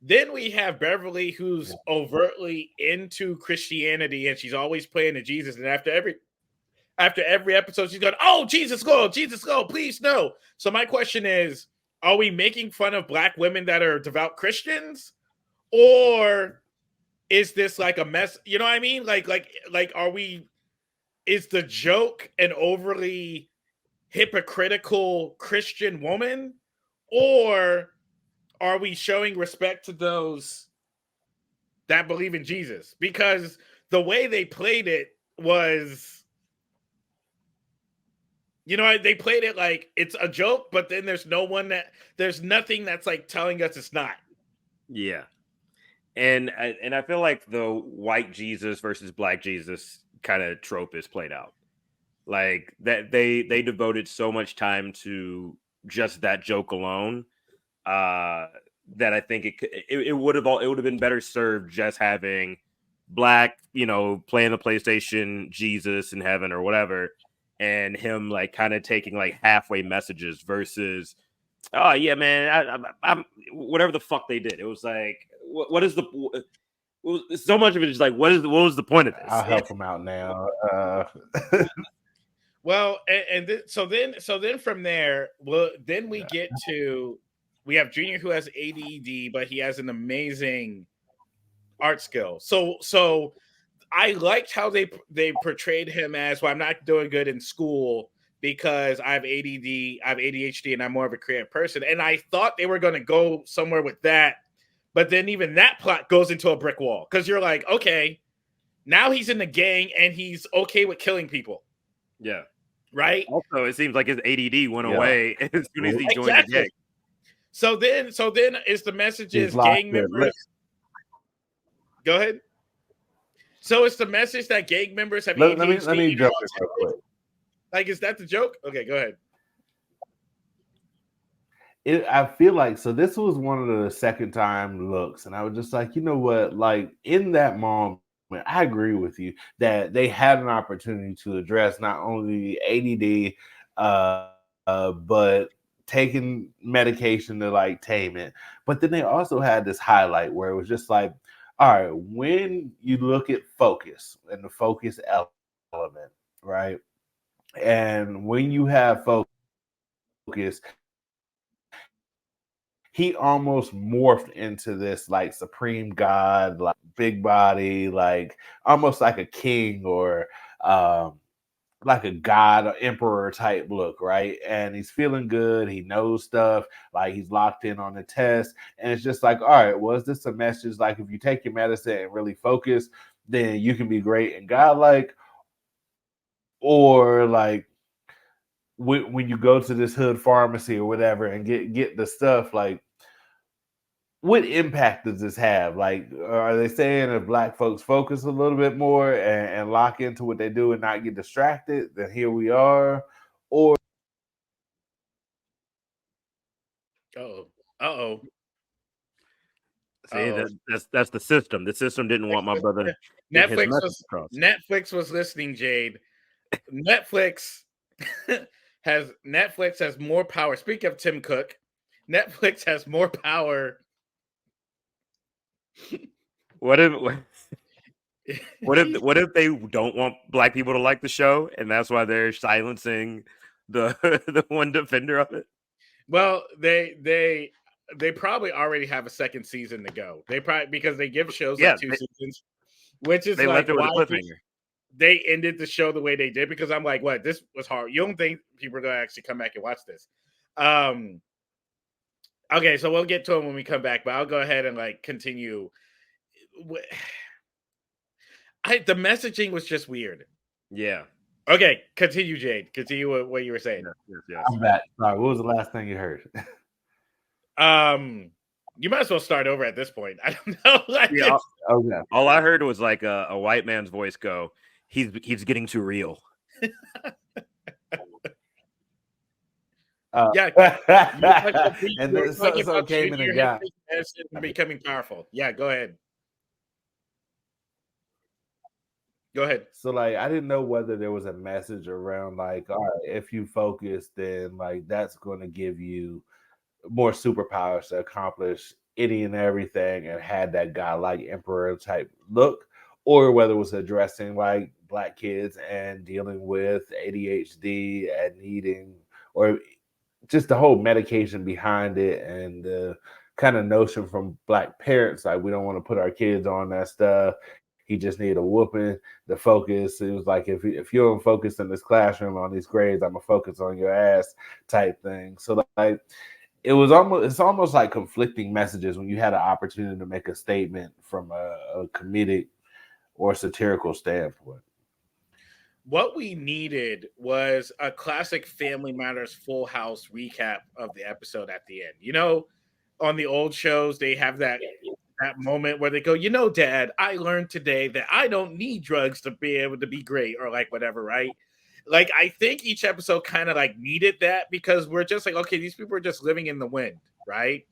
Speaker 1: Then we have Beverly, who's overtly into Christianity, and she's always praying to Jesus. And after every episode, she's going, "Oh, Jesus, Lord, please no." So my question is, are we making fun of Black women that are devout Christians, or is this like a mess? You know what I mean? Like are we? Is the joke an overly hypocritical Christian woman, or are we showing respect to those that believe in Jesus? Because the way they played it was, they played it like it's a joke, but then there's nothing that's like telling us it's not.
Speaker 3: Yeah. And I feel like the white Jesus versus black Jesus kind of trope is played out. Like that they devoted so much time to just that joke alone, that I think it would have been better served just having black, playing the PlayStation Jesus in heaven or whatever, and him like kind of taking like halfway messages versus, oh yeah, man, I'm whatever the fuck they did. It was like, what is the so much of it is like, what was the point of this?
Speaker 2: I'll help him out now.
Speaker 1: Well, so then from there, then we get to, we have Junior who has ADD, but he has an amazing art skill. So I liked how they portrayed him as, well, I'm not doing good in school because I have ADD, I have ADHD, and I'm more of a creative person. And I thought they were going to go somewhere with that, but then even that plot goes into a brick wall because you're like, okay, now he's in the gang and he's okay with killing people.
Speaker 3: Yeah.
Speaker 1: Right.
Speaker 3: Also, it seems like his ADD went away as soon as he joined the gang.
Speaker 1: So then is the message is gang members. Go ahead. So it's the message that gang members have ADHD.
Speaker 2: Let me jump in real quick.
Speaker 1: Like, is that the joke? Okay, go ahead.
Speaker 2: I feel like, so this was one of the second time looks, and I was just like, you know what? Like in that moment, I agree with you that they had an opportunity to address not only ADD, but taking medication to like tame it. But then they also had this highlight where it was just like, all right, when you look at focus and the focus element, right? And when you have focus, he almost morphed into this like supreme god, like big body, like almost like a king or like a god or emperor type look, right? And he's feeling good. He knows stuff. Like he's locked in on the test. And it's just like, all right, was this a message? Like if you take your medicine and really focus, then you can be great and godlike. Or like when you go to this hood pharmacy or whatever and get the stuff, like what impact does this have? Like, are they saying if black folks focus a little bit more and lock into what they do and not get distracted, then here we are? Or
Speaker 3: See, that's the system. The system didn't want my brother.
Speaker 1: Netflix was listening, Jade. Netflix has more power. Speaking of Tim Cook, Netflix has more power.
Speaker 3: What if they don't want black people to like the show, and that's why they're silencing the one defender of it?
Speaker 1: Well, they probably already have a second season to go. They probably, because they give shows like two seasons, which is
Speaker 3: they
Speaker 1: like
Speaker 3: left it with a cliffhanger.
Speaker 1: They ended the show the way they did, because I'm like, what? This was hard. You don't think people are gonna actually come back and watch this? Okay, so we'll get to it when we come back, but I'll go ahead and like continue. The messaging was just weird.
Speaker 3: Yeah.
Speaker 1: Okay, continue, Jade. Continue what you were saying.
Speaker 2: Yes. I'm back. Sorry, what was the last thing you heard?
Speaker 1: You might as well start over at this point. I don't know.
Speaker 3: All I heard was like a white man's voice go, he's getting too real.
Speaker 1: Yeah,
Speaker 2: and then so came in and got
Speaker 1: becoming powerful. Yeah, go ahead. Go ahead.
Speaker 2: So like, I didn't know whether there was a message around like, all right, if you focus, then like that's going to give you more superpowers to accomplish any and everything, and had that godlike emperor type look, or whether it was addressing like black kids and dealing with ADHD and needing, or just the whole medication behind it and kind of notion from Black parents, like we don't want to put our kids on that stuff. He just needed a whooping. The focus, it was like if you don't focus in this classroom on these grades, I'm gonna focus on your ass type thing. So like it's almost like conflicting messages when you had an opportunity to make a statement from a comedic or satirical standpoint.
Speaker 1: What we needed was a classic Family Matters Full House recap of the episode at the end. You know, on the old shows, they have that moment where they go, you know, Dad, I learned today that I don't need drugs to be able to be great, or like whatever, right? Like, I think each episode kind of like needed that, because we're just like, okay, these people are just living in the wind, right?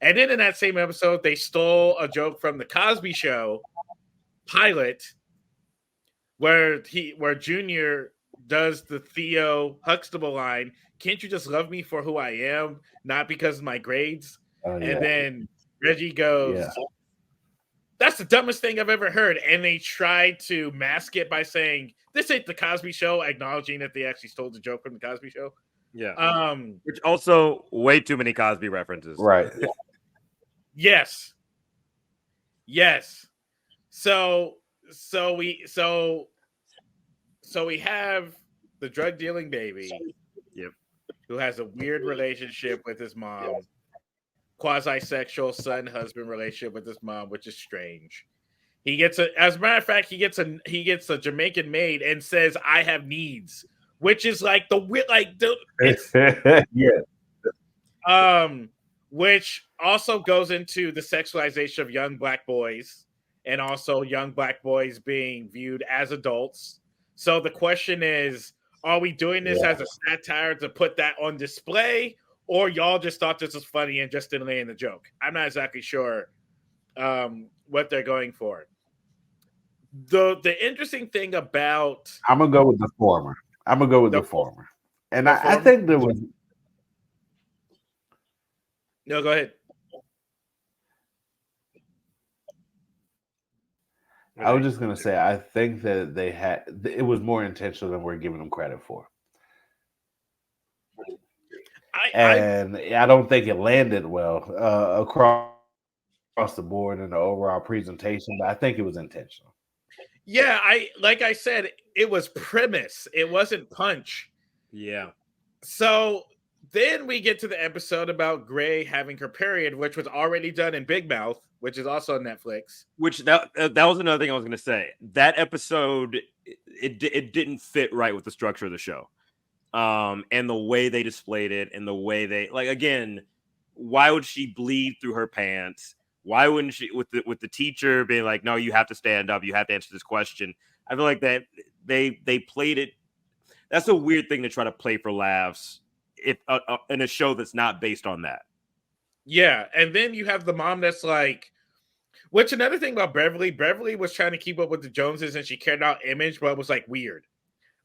Speaker 1: And then in that same episode, they stole a joke from the Cosby Show pilot, where Junior does the Theo Huxtable line, "Can't you just love me for who I am, not because of my grades?" And then Reggie goes, "That's the dumbest thing I've ever heard." And they tried to mask it by saying, "This ain't the Cosby Show," acknowledging that they actually stole the joke from the Cosby Show.
Speaker 3: Yeah. Which also way too many Cosby references.
Speaker 2: Right.
Speaker 1: Yes. So we have the drug dealing baby, who has a weird relationship with his mom, quasi-sexual son-husband relationship with his mom, which is strange. He gets as a matter of fact, he gets a Jamaican maid and says, "I have needs," which is like which also goes into the sexualization of young Black boys, and also young Black boys being viewed as adults. So the question is, are we doing this as a satire to put that on display, or y'all just thought this was funny and just didn't lay in the joke? I'm not exactly sure what they're going for. The interesting thing about...
Speaker 2: I'm going to go with the former. And I think there was...
Speaker 1: No, go ahead.
Speaker 2: I was just going to say, I think that it was more intentional than we're giving them credit for. I don't think it landed well across the board in the overall presentation, but I think it was intentional.
Speaker 1: Yeah, like I said, it was premise. It wasn't punch.
Speaker 3: Yeah.
Speaker 1: So then we get to the episode about Gray having her period, which was already done in Big Mouth, which is also on Netflix.
Speaker 3: Which that was another thing I was going to say. That episode, it didn't fit right with the structure of the show, and the way they displayed it, and the way they, like, again, why would she bleed through her pants? Why wouldn't she, with the teacher being like, "No, you have to stand up. You have to answer this question." I feel like that they played it. That's a weird thing to try to play for laughs if in a show that's not based on that.
Speaker 1: Yeah, and then you have the mom that's like, which another thing about Beverly was trying to keep up with the Joneses, and she cared about image, but it was like weird.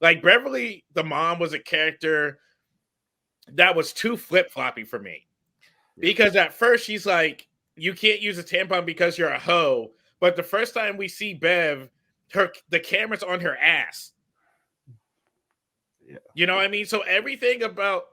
Speaker 1: Like Beverly, the mom, was a character that was too flip-floppy for me. Because at first she's like, you can't use a tampon because you're a hoe. But the first time we see Bev, the camera's on her ass. Yeah. You know what I mean? So everything about...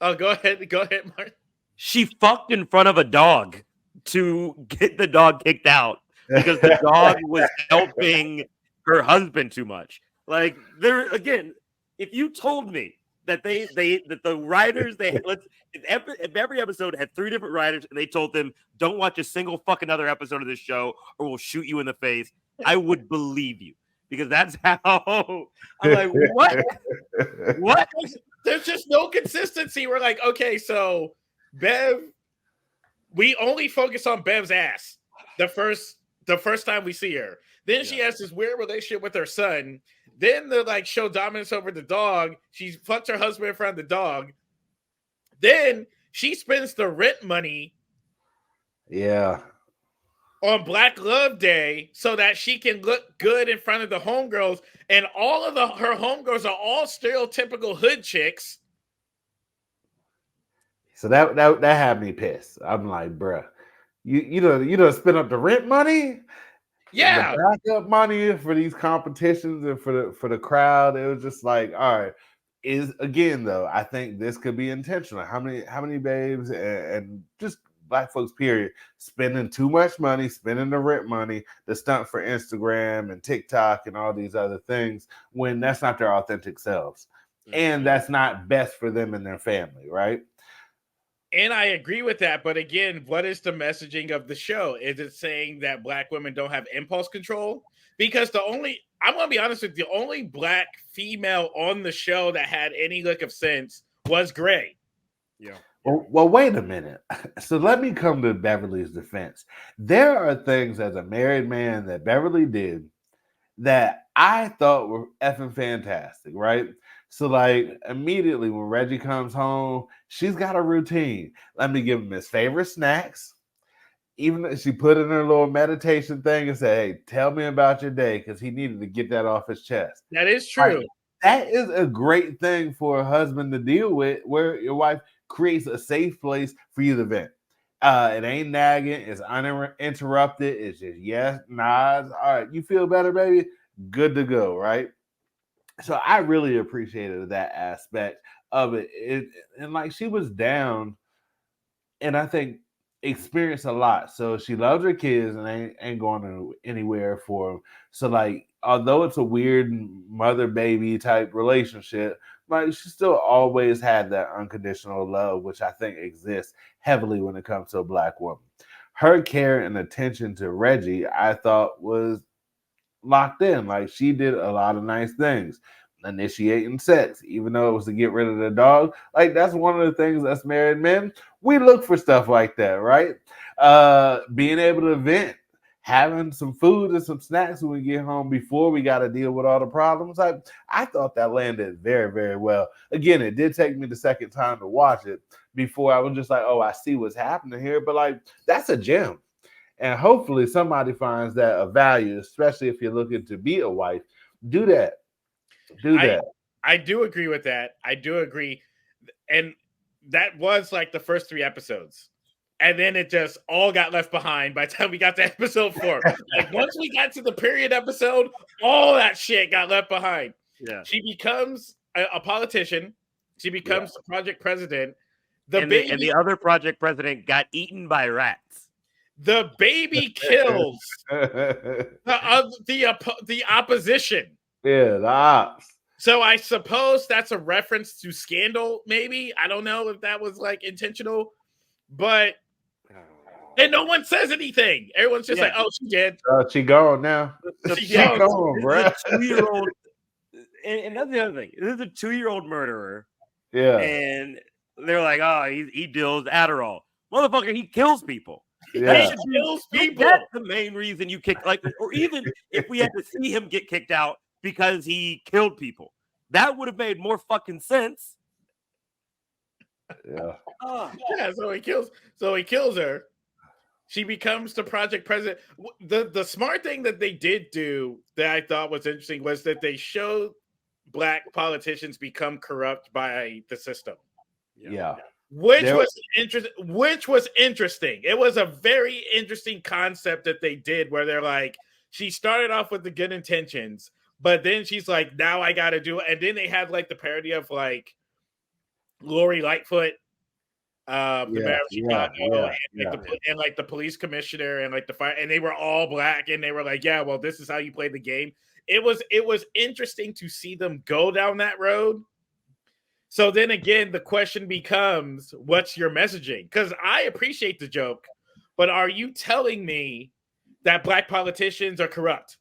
Speaker 1: Oh, go ahead, Martin.
Speaker 3: She fucked in front of a dog to get the dog kicked out because the dog was helping her husband too much. Like, there again, if you told me that the writers if every episode had 3 different writers and they told them, "Don't watch a single fucking other episode of this show or we'll shoot you in the face," I would believe you, because that's how I'm like, what?
Speaker 1: There's just no consistency. We're like, okay, so Bev, we only focus on Bev's ass the first time we see her. Then she has this weird relationship with her son. Then they like show dominance over the dog. She fucks her husband in front of the dog. Then she spends the rent money.
Speaker 2: Yeah.
Speaker 1: On Black Love Day so that she can look good in front of the homegirls, and all of her homegirls are all stereotypical hood chicks.
Speaker 2: So that had me pissed. I'm like, bruh, you don't spend up the rent money,
Speaker 1: the
Speaker 2: backup money for these competitions and for the crowd. It was just like, all right. Is again though, I think this could be intentional. How many babes and just black folks, period, spending too much money, spending the rent money, the stunt for Instagram and TikTok and all these other things when that's not their authentic selves. And that's not best for them and their family, right?
Speaker 1: And I agree with that. But again, what is the messaging of the show? Is it saying that black women don't have impulse control? Because I'm going to be honest with you, the only black female on the show that had any look of sense was Gray.
Speaker 3: Yeah.
Speaker 2: Well, wait a minute. So let me come to Beverly's defense. There are things as a married man that Beverly did that I thought were effing fantastic, right? So, like, immediately when Reggie comes home, she's got a routine. Let me give him his favorite snacks. Even if she put in her little meditation thing and say, hey, tell me about your day, because he needed to get that off his chest.
Speaker 1: That is true.
Speaker 2: Like, that is a great thing for a husband to deal with, where your wife creates a safe place for you to vent. It ain't nagging, it's uninterrupted, it's just yes, nods. All right, you feel better, baby? Good to go, right? So I really appreciated that aspect of it. And like, she was down, and I think experienced a lot. So she loves her kids and ain't going anywhere for them. So like, although it's a weird mother baby type relationship, like, she still always had that unconditional love, which I think exists heavily when it comes to a black woman. Her care and attention to Reggie, I thought, was locked in. Like, she did a lot of nice things. Initiating sex, even though it was to get rid of the dog. Like, that's one of the things us married men, we look for stuff like that, right? Being able to vent, having some food and some snacks when we get home before we got to deal with all the problems. I thought that landed very, very well. Again, it did take me the second time to watch it before I was just like, oh, I see what's happening here. But like, that's a gem. And hopefully somebody finds that of value, especially if you're looking to be a wife. Do that.
Speaker 1: I do agree with that. I do agree. And that was like the first 3 episodes. And then it just all got left behind by the time we got to episode 4. Like, once we got to the period episode, all that shit got left behind.
Speaker 3: Yeah.
Speaker 1: She becomes a politician. She becomes the project president.
Speaker 3: And the other project president got eaten by rats.
Speaker 1: The baby kills the opposition.
Speaker 2: Yeah, the ops.
Speaker 1: So I suppose that's a reference to Scandal, maybe. I don't know if that was like intentional, but and no one says anything. Everyone's just like, "Oh, she did.
Speaker 2: She gone now.
Speaker 1: She gone,
Speaker 2: bro."
Speaker 3: 2-year-old, and that's the other thing. This is a 2-year-old murderer.
Speaker 2: Yeah,
Speaker 3: and they're like, "Oh, he deals Adderall, motherfucker. He kills people."
Speaker 2: yeah.
Speaker 1: He kills people.
Speaker 3: That's the main reason you kick, like, or even if we had to see him get kicked out because he killed people, that would have made more fucking sense.
Speaker 2: Yeah.
Speaker 1: Yeah. So he kills her. She becomes the project president. The smart thing that they did do that I thought was interesting was that they showed black politicians become corrupt by the system.
Speaker 2: Yeah.
Speaker 1: Which was interesting. It was a very interesting concept that they did, where they're like, she started off with the good intentions, but then she's like, now I got to do it. And then they had like the parody of like Lori Lightfoot, the mayor of Chicago, and like the police commissioner and like the fire, and they were all black, and they were like, yeah, well, this is how you play the game. It was interesting to see them go down that road. So then again, the question becomes, what's your messaging? Because I appreciate the joke, but are you telling me that black politicians are corrupt?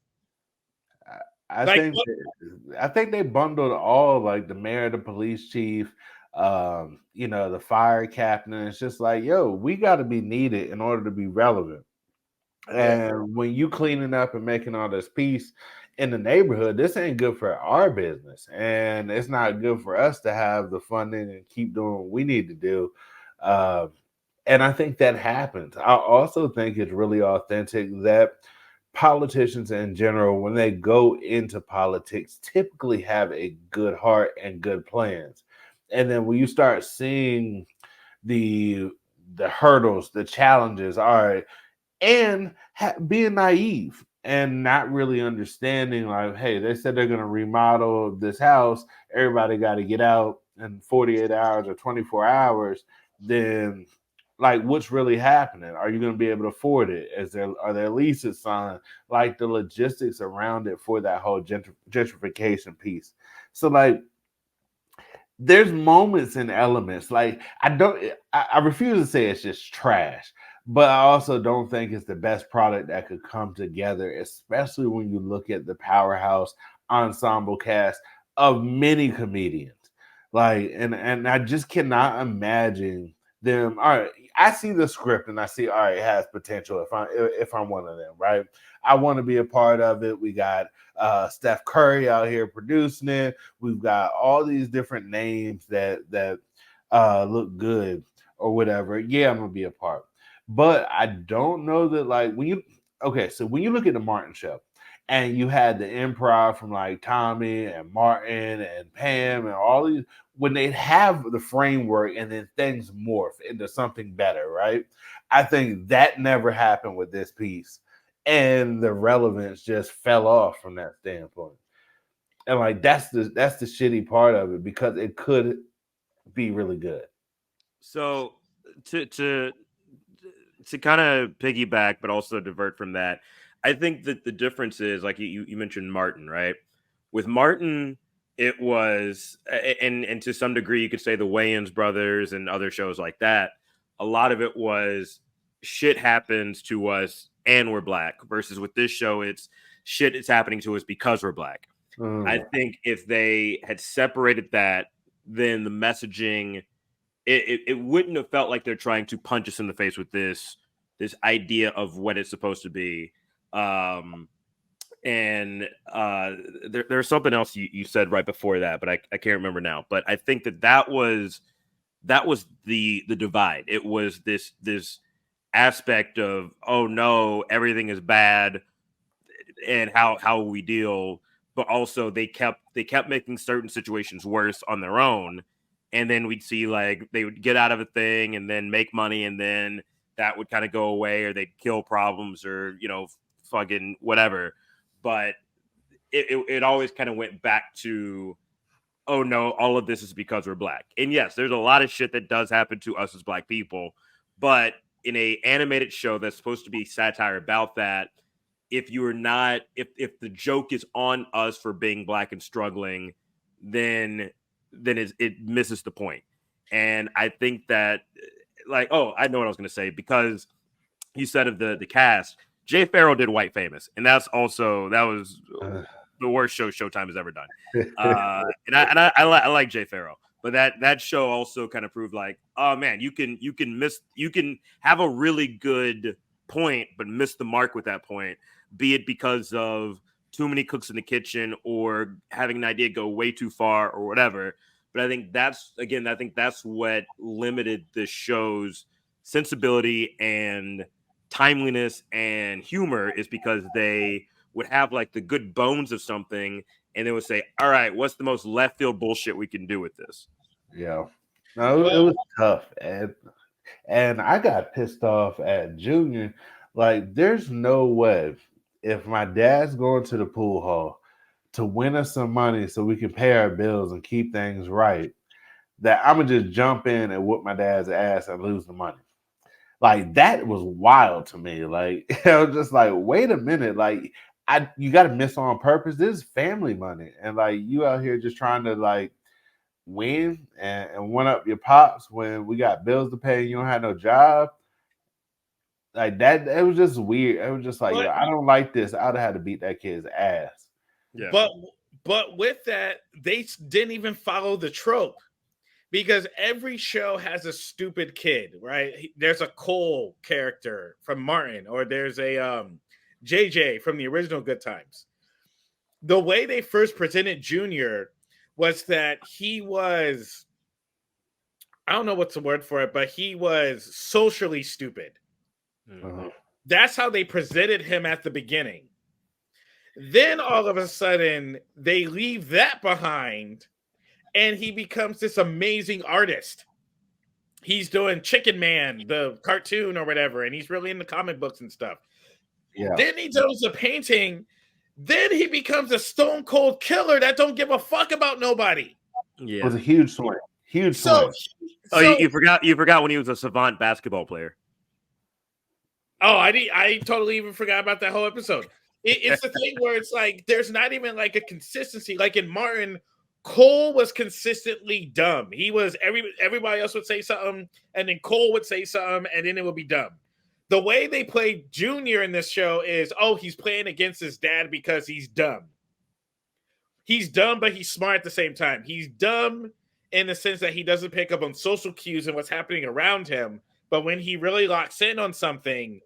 Speaker 2: I think they bundled all, like the mayor, the police chief, the fire captain. It's just like, yo, we got to be needed in order to be relevant. And when you cleaning up and making all this peace in the neighborhood, this ain't good for our business, and it's not good for us to have the funding and keep doing what we need to do. And I think that happens. I also think it's really authentic that politicians in general, when they go into politics, typically have a good heart and good plans. And then when you start seeing the hurdles, the challenges, all right, and being naive and not really understanding, like, hey, they said they're going to remodel this house. Everybody got to get out in 48 hours or 24 hours. Then like what's really happening? Are you going to be able to afford it? Are there leases signed? Like the logistics around it for that whole gentrification piece. So like there's moments and elements. Like I refuse to say it's just trash, but I also don't think it's the best product that could come together, especially when you look at the powerhouse ensemble cast of many comedians. Like, and I just cannot imagine them. All right, I see the script and I see, all right, it has potential if I'm one of them, right? I want to be a part of it. We got Steph Curry out here producing it. We've got all these different names that look good or whatever. Yeah, I'm gonna be a part. But I don't know that like when you look at the Martin show and you had the improv from like Tommy and Martin and Pam and all these, when they have the framework and then things morph into something better, right? I think that never happened with this piece. And the relevance just fell off from that standpoint. And like that's the shitty part of it, because it could be really good.
Speaker 3: So to kind of piggyback, but also divert from that, I think that the difference is, like you mentioned Martin, right? With Martin, it was, and to some degree, you could say the Wayans brothers and other shows like that. A lot of it was shit happens to us and we're black, versus with this show, it's shit is happening to us because we're black. I think if they had separated that, then the messaging, it wouldn't have felt like they're trying to punch us in the face with this idea of what it's supposed to be. And there's something else you said right before that, but I can't remember now. But I think that was the divide. It was this aspect of, oh no, everything is bad, and how we deal. But also they kept making certain situations worse on their own. And then we'd see like they would get out of a thing and then make money, and then that would kind of go away, or they'd kill problems, or fucking whatever. But it always kind of went back to, oh no, all of this is because we're black. And yes, there's a lot of shit that does happen to us as black people, but in a animated show that's supposed to be satire about that, if the joke is on us for being black and struggling, then it misses the point. And I think that, like, oh, I know what I was going to say, because you said of the cast, Jay Farrell did White Famous, and that was the worst show Showtime has ever done. And I like Jay Farrell, but that show also kind of proved like, oh man, you can have a really good point but miss the mark with that point, be it because of too many cooks in the kitchen or having an idea go way too far or whatever. But I think that's what limited the show's sensibility and timeliness and humor, is because they would have like the good bones of something and they would say, all right, what's the most left field bullshit we can do with this?
Speaker 2: Yeah. No, it was tough. And I got pissed off at Junior. Like, there's no way, if my dad's going to the pool hall to win us some money so we can pay our bills and keep things right, that I'm going to just jump in and whoop my dad's ass and lose the money. Like, that was wild to me. Like, I was just like, wait a minute. Like, you got to miss on purpose. This is family money. And like, you out here just trying to like win and one up your pops when we got bills to pay and you don't have no job. Like that, it was just weird. It was just like, I don't like this. I'd have had to beat that kid's ass.
Speaker 1: Yeah. But with that, they didn't even follow the trope, because every show has a stupid kid, right? There's a Cole character from Martin, or there's a JJ from the original Good Times. The way they first presented Junior was that he was, I don't know what's the word for it, but he was socially stupid. Mm-hmm. That's how they presented him at the beginning. Then all of a sudden, they leave that behind, and he becomes this amazing artist. He's doing Chicken Man, the cartoon or whatever, and he's really into comic books and stuff. Yeah. Then he does a painting. Then he becomes a stone cold killer that don't give a fuck about nobody.
Speaker 2: Yeah. It was a huge swing. Huge
Speaker 1: So,
Speaker 2: swing.
Speaker 3: You forgot when he was a savant basketball player.
Speaker 1: Oh, I totally even forgot about that whole episode. It's the thing where it's like there's not even like a consistency. Like in Martin, Cole was consistently dumb. He was everybody else would say something, and then Cole would say something, and then it would be dumb. The way they played Junior in this show is, he's playing against his dad because he's dumb. He's dumb, but he's smart at the same time. He's dumb in the sense that he doesn't pick up on social cues and what's happening around him. But when he really locks in on something,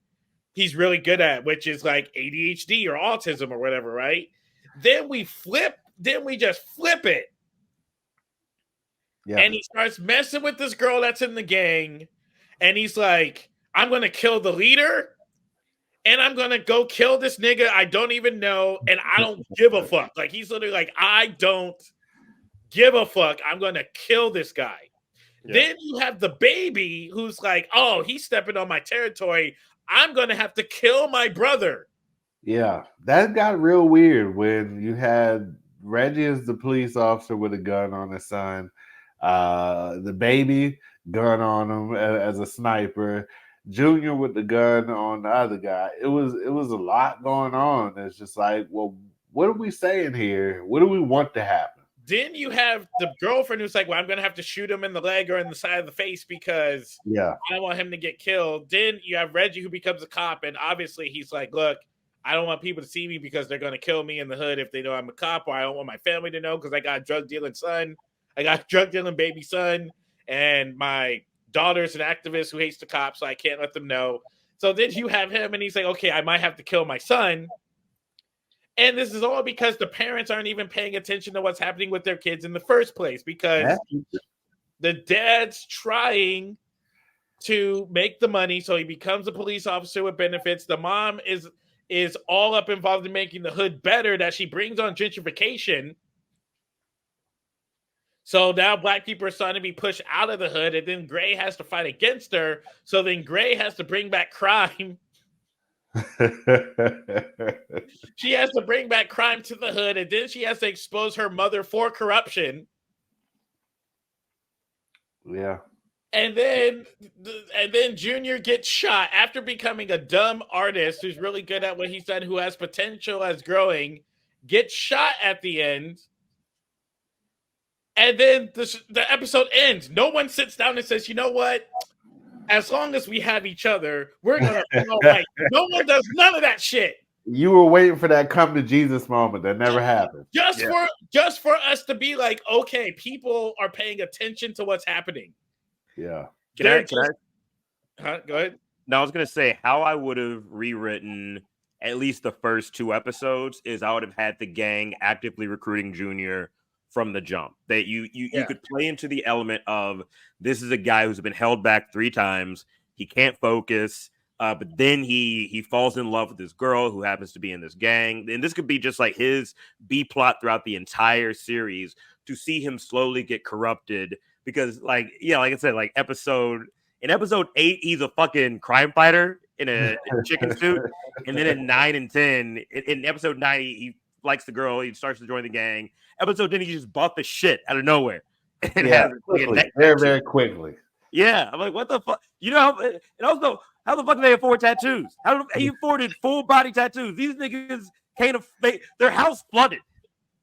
Speaker 1: he's really good at, which is like ADHD or autism or whatever, right? Then we just flip it. Yeah. And he starts messing with this girl that's in the gang. And he's like, I'm going to kill the leader. And I'm going to go kill this nigga I don't even know. And I don't give a fuck. Like, he's literally like, I don't give a fuck. I'm going to kill this guy. Yeah. Then you have the baby who's like, oh, he's stepping on my territory. I'm going to have to kill my brother.
Speaker 2: Yeah, that got real weird when you had Reggie as the police officer with a gun on his son, the baby gun on him as a sniper, Junior with the gun on the other guy. It was a lot going on. It's just like, well, what are we saying here? What do we want to happen?
Speaker 1: Then you have the girlfriend who's like, well, I'm going to have to shoot him in the leg or in the side of the face because I don't want him to get killed. Then you have Reggie who becomes a cop. And obviously he's like, look, I don't want people to see me because they're going to kill me in the hood if they know I'm a cop, or I don't want my family to know because I got a drug dealing son. I got a drug dealing baby son. And my daughter's an activist who hates the cops, so I can't let them know. So then you have him and he's like, okay, I might have to kill my son. And this is all because the parents aren't even paying attention to what's happening with their kids in the first place, because the dad's trying to make the money, so he becomes a police officer with benefits. The mom is all up involved in making the hood better, that she brings on gentrification. So now black people are starting to be pushed out of the hood, and then Gray has to fight against her. So then Gray has to bring back crime. She has to bring back crime to the hood, and then she has to expose her mother for corruption.
Speaker 2: Yeah.
Speaker 1: And then Junior gets shot after becoming a dumb artist who's really good at what he's done, who has potential as growing, gets shot at the end. And then the episode ends. No one sits down and says, you know what? As long as we have each other, we're going to be all right. No one does none of that shit.
Speaker 2: You were waiting for that come to Jesus moment. That never happened.
Speaker 1: Just for us to be like, okay, people are paying attention to what's happening.
Speaker 2: Yeah.
Speaker 3: Can I?
Speaker 1: Go ahead.
Speaker 3: No, I was going to say how I would have rewritten at least the first two episodes is I would have had the gang actively recruiting Junior from the jump. That you could play into the element of, this is a guy who's been held back 3 times. He can't focus. But then he falls in love with this girl who happens to be in this gang. And this could be just like his B plot throughout the entire series, to see him slowly get corrupted. Because like I said, like in episode 8, he's a fucking crime fighter in a chicken suit. And then in 9 and 10, in episode 9, he likes the girl. He starts to join the gang. Episode 10, he just bought the shit out of nowhere.
Speaker 2: Very, very quickly.
Speaker 3: Yeah. I'm like, what the fuck? You know, and also, how the fuck do they afford tattoos? How do they afforded full body tattoos? These niggas can't afford, their house flooded.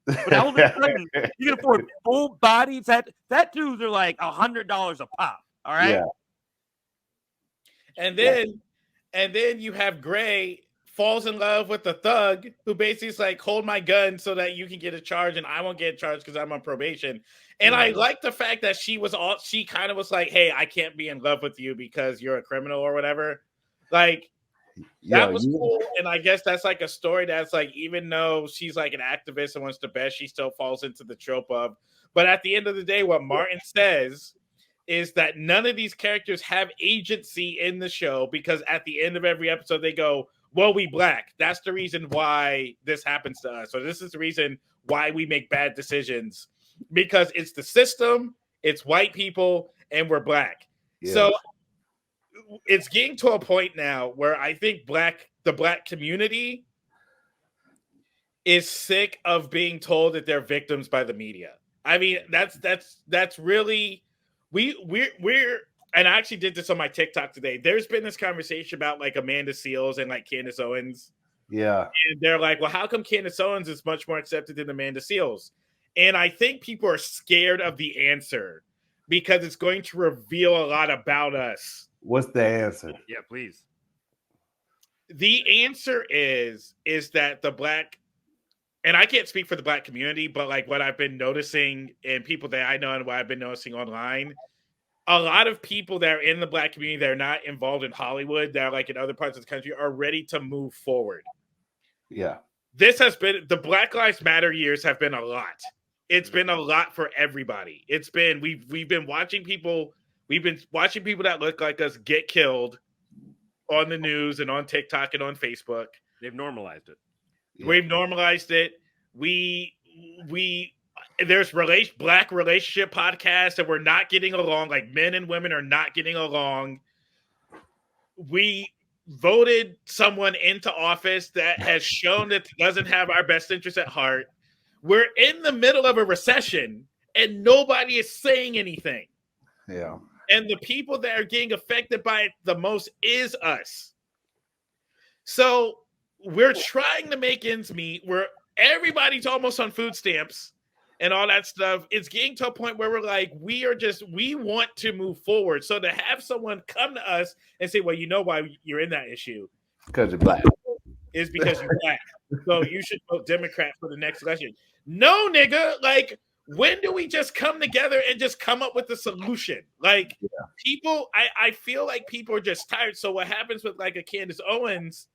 Speaker 3: But all of a sudden, you can afford full body tattoos. Tattoos are like $100 a pop. All right.
Speaker 1: Yeah. And then you have Gray falls in love with the thug who basically is like, hold my gun so that you can get a charge and I won't get charged because I'm on probation. And I like the fact that she kind of was like, hey, I can't be in love with you because you're a criminal or whatever. Like, that was cool. And I guess that's like a story that's like, even though she's like an activist and wants the best, she still falls into the trope of. But at the end of the day, what Martin says is that none of these characters have agency in the show, because at the end of every episode, they go, well, we black. That's the reason why this happens to us. So this is the reason why we make bad decisions, because it's the system, it's white people, and we're black. Yeah. So it's getting to a point now where I think the black community is sick of being told that they're victims by the media. I mean, that's really we're and I actually did this on my TikTok today. There's been this conversation about like Amanda Seales and like Candace Owens.
Speaker 2: Yeah.
Speaker 1: And they're like, well, how come Candace Owens is much more accepted than Amanda Seales? And I think people are scared of the answer because it's going to reveal a lot about us.
Speaker 2: What's the answer?
Speaker 3: Yeah, please.
Speaker 1: The answer is that the black, and I can't speak for the black community, but like what I've been noticing and people that I know and what I've been noticing online, a lot of people that are in the black community that are not involved in Hollywood, that are like in other parts of the country, are ready to move forward.
Speaker 2: Yeah.
Speaker 1: This has been, the Black Lives Matter years have been a lot. It's been a lot for everybody. It's been, we've been watching people that look like us get killed on the news and on TikTok and on Facebook.
Speaker 3: They've normalized it.
Speaker 1: Yeah. We've normalized it. There's black relationship podcasts that we're not getting along. Like men and women are not getting along. We voted someone into office that has shown that doesn't have our best interest at heart. We're in the middle of a recession and nobody is saying anything.
Speaker 2: Yeah.
Speaker 1: And the people that are getting affected by it the most is us. So we're trying to make ends meet. Everybody's almost on food stamps and all that stuff. It's getting to a point where we're like, we want to move forward. So to have someone come to us and say, well, you know why you're in that issue?
Speaker 2: Because you're black.
Speaker 1: Is because you're black. So you should vote Democrat for the next election. No, nigga. Like, when do we just come together and just come up with a solution? Like, people, I feel like people are just tired. So what happens with like a Candace Owens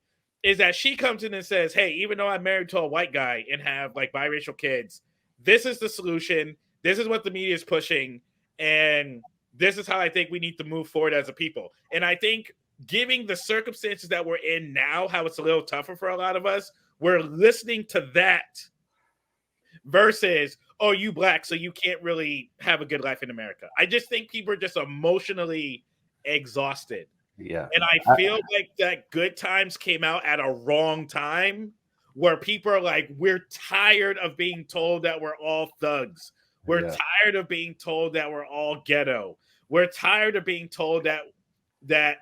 Speaker 1: is that she comes in and says, hey, even though I'm married to a white guy and have like biracial kids, this is the solution. This is what the media is pushing. And this is how I think we need to move forward as a people. And I think giving the circumstances that we're in now, how it's a little tougher for a lot of us, we're listening to that versus, oh, you black, so you can't really have a good life in America. I just think people are just emotionally exhausted.
Speaker 2: Yeah.
Speaker 1: And I feel like that Good Times came out at a wrong time where people are like, we're tired of being told that we're all thugs. We're tired of being told that we're all ghetto. We're tired of being told that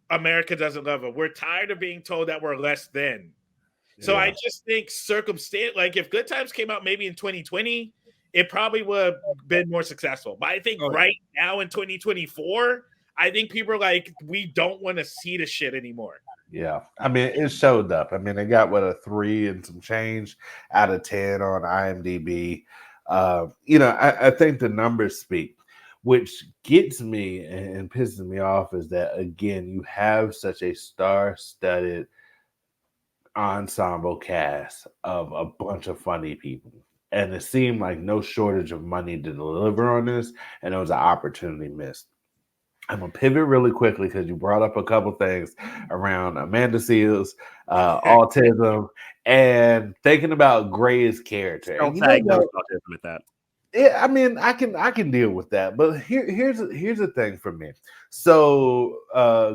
Speaker 1: America doesn't love us. We're tired of being told that we're less than. So I just think like if Good Times came out maybe in 2020, it probably would have been more successful. But I think right now in 2024, I think people are like, we don't want to see the shit anymore.
Speaker 2: Yeah. I mean, it showed up. I mean, it got a 3 and some change out of 10 on IMDb. I think the numbers speak. Which gets me and pisses me off is that, again, you have such a star-studded ensemble cast of a bunch of funny people. And it seemed like no shortage of money to deliver on this, and it was an opportunity missed. I'm going to pivot really quickly because you brought up a couple things around Amanda Seales, autism, and thinking about Gray's character.
Speaker 3: Don't diagnose autism with that.
Speaker 2: Yeah, I mean, I can deal with that, but here's the thing for me. So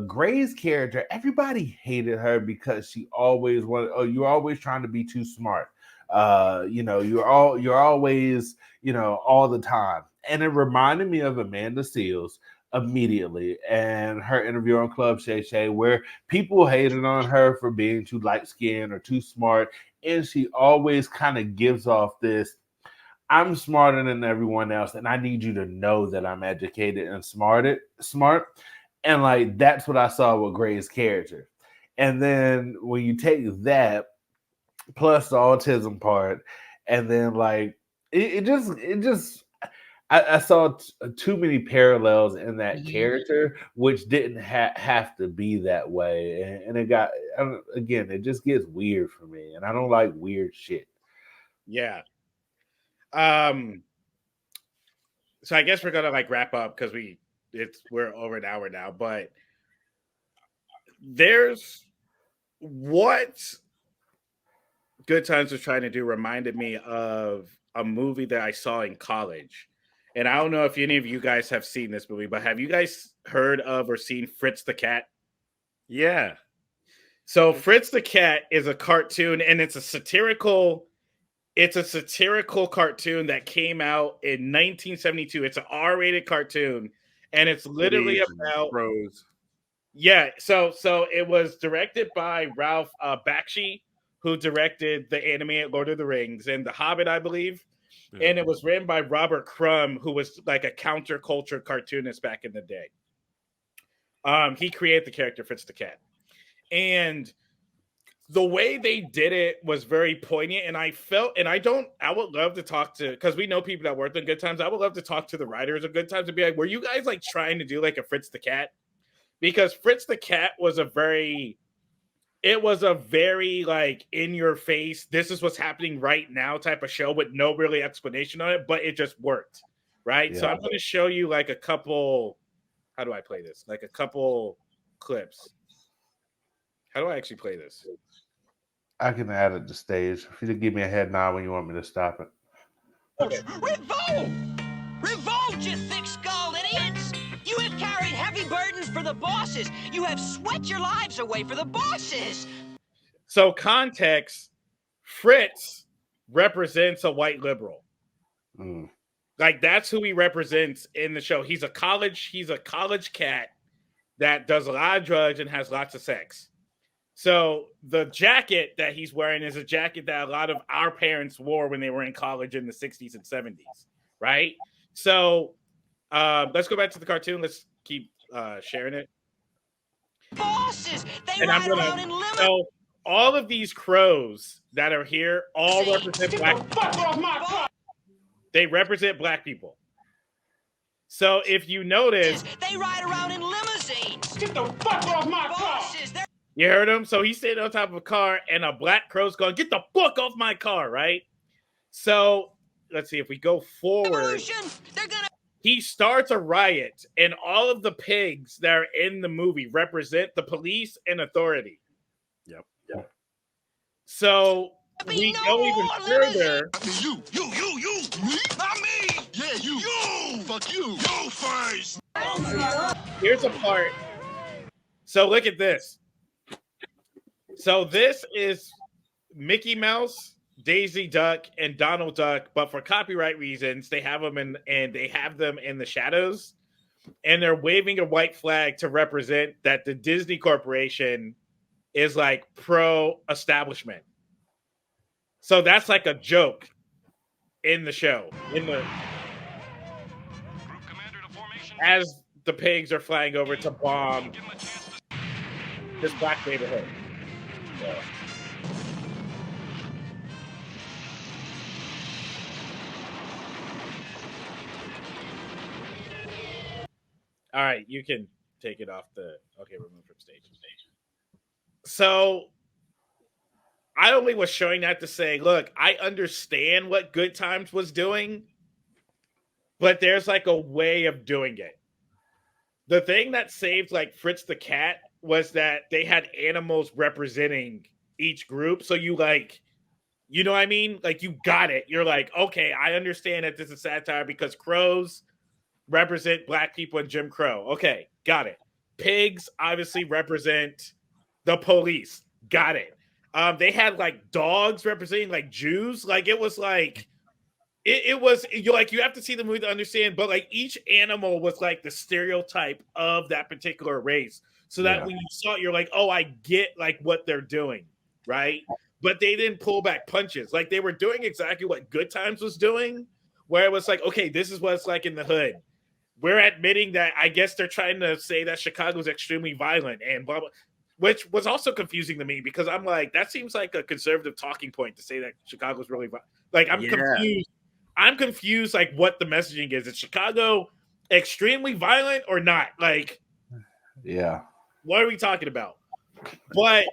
Speaker 2: Gray's character, everybody hated her because she always wanted. Oh, you're always trying to be too smart. You're always all the time, and it reminded me of Amanda Seales immediately and her interview on Club Shay Shay, where people hated on her for being too light skinned or too smart, and she always kind of gives off this, I'm smarter than everyone else, and I need you to know that I'm educated and smart. And like that's what I saw with Gray's character. And then when you take that plus the autism part, and then like it just I saw too many parallels in that character, which didn't have to be that way. And it got, again, it just gets weird for me, and I don't like weird shit.
Speaker 1: Yeah. So I guess we're gonna like wrap up because we're over an hour now, but there's what Good Times was trying to do reminded me of a movie that I saw in college. And I don't know if any of you guys have seen this movie, but have you guys heard of or seen Fritz the Cat?
Speaker 3: Yeah.
Speaker 1: So Fritz the Cat is a cartoon, and it's a satirical cartoon that came out in 1972. It's an R-rated cartoon, and it's literally about
Speaker 3: Rose.
Speaker 1: Yeah, so it was directed by Ralph Bakshi, who directed the animated Lord of the Rings and The Hobbit, I believe. And it was written by Robert Crumb, who was like a counterculture cartoonist back in the day. He created the character Fritz the Cat. And the way they did it was very poignant. And I would love to talk to, because we know people that worked on Good Times. I would love to talk to the writers of Good Times and be like, were you guys like trying to do like a Fritz the Cat? Because Fritz the Cat was a very like in your face, this is what's happening right now type of show with no really explanation on it, but it just worked, right? Yeah. So I'm going to show you like a couple, how do I play this? Like a couple clips. How do I actually play this?
Speaker 2: I can add it to stage. If you could give me a head nod when you want me to stop it.
Speaker 1: Okay.
Speaker 6: Revolt! Revolt, you thick-skulled idiots! You have carried heavy burdens for the bosses. You have sweat your lives away for the bosses.
Speaker 1: So context, Fritz represents a white liberal. Like that's who he represents in the show. He's a college cat that does a lot of drugs and has lots of sex. So the jacket that he's wearing is a jacket that a lot of our parents wore when they were in college in the 60s and 70s, right? So let's go back to the cartoon. Let's keep sharing it.
Speaker 6: Bosses, they ride around in limo.
Speaker 1: So all of these crows that are here all represent black people. They represent black people. So if you notice,
Speaker 6: they ride around in limousines.
Speaker 5: Get the fuck off my car!
Speaker 1: You heard him? So he's sitting on top of a car and a black crow's going, get the fuck off my car, right? So let's see if we go forward. He starts a riot, and all of the pigs that are in the movie represent the police and authority.
Speaker 3: Yep.
Speaker 1: So we go even further.
Speaker 5: You, me, not me. Yeah, you. Fuck you first.
Speaker 1: Here's a part. So look at this. So this is Mickey Mouse, Daisy Duck, and Donald Duck, but for copyright reasons, they have them in the shadows, and they're waving a white flag to represent that the Disney Corporation is like pro-establishment. So that's like a joke in the show. As the pigs are flying over to bomb this black neighborhood. Yeah. All right, you can take it off the. Okay, remove from stage. So I only was showing that to say, look, I understand what Good Times was doing, but there's like a way of doing it. The thing that saved like Fritz the Cat was that they had animals representing each group. So you like, you know what I mean? Like you got it. You're like, okay, I understand that this is satire because crows represent black people and Jim Crow. Okay, got it. Pigs obviously represent the police. Got it. They had like dogs representing like Jews. Like it was like, it was you like you have to see the movie to understand, but like each animal was like the stereotype of that particular race. So that when you saw it, you're like, oh, I get like what they're doing, right? But they didn't pull back punches. Like they were doing exactly what Good Times was doing, where it was like, okay, this is what it's like in the hood. We're admitting that I guess they're trying to say that Chicago is extremely violent and blah, blah, which was also confusing to me because I'm like, that seems like a conservative talking point to say that Chicago's really violent. Like I'm confused. I'm confused like what the messaging is. Is Chicago extremely violent or not? Like,
Speaker 2: yeah.
Speaker 1: What are we talking about? But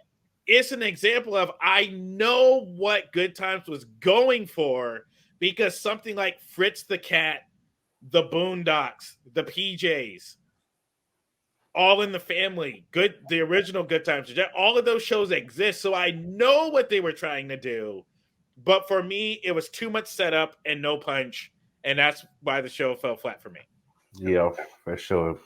Speaker 1: it's an example of I know what Good Times was going for because something like Fritz the Cat, the Boondocks, the PJs, All in the Family, the original Good Times, all of those shows exist. So I know what they were trying to do. But for me, it was too much setup and no punch. And that's why the show fell flat for me.
Speaker 2: Yeah, for sure.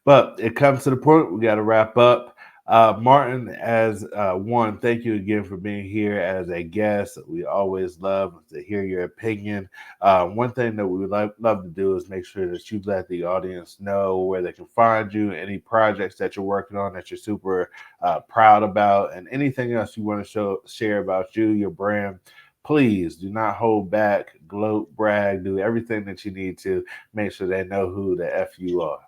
Speaker 2: But it comes to the point, we got to wrap up. Martin, as one, thank you again for being here as a guest. We always love to hear your opinion. One thing that we would love to do is make sure that you let the audience know where they can find you, any projects that you're working on that you're super proud about, and anything else you want to share about you, your brand. Please do not hold back, gloat, brag, do everything that you need to make sure they know who the F you are.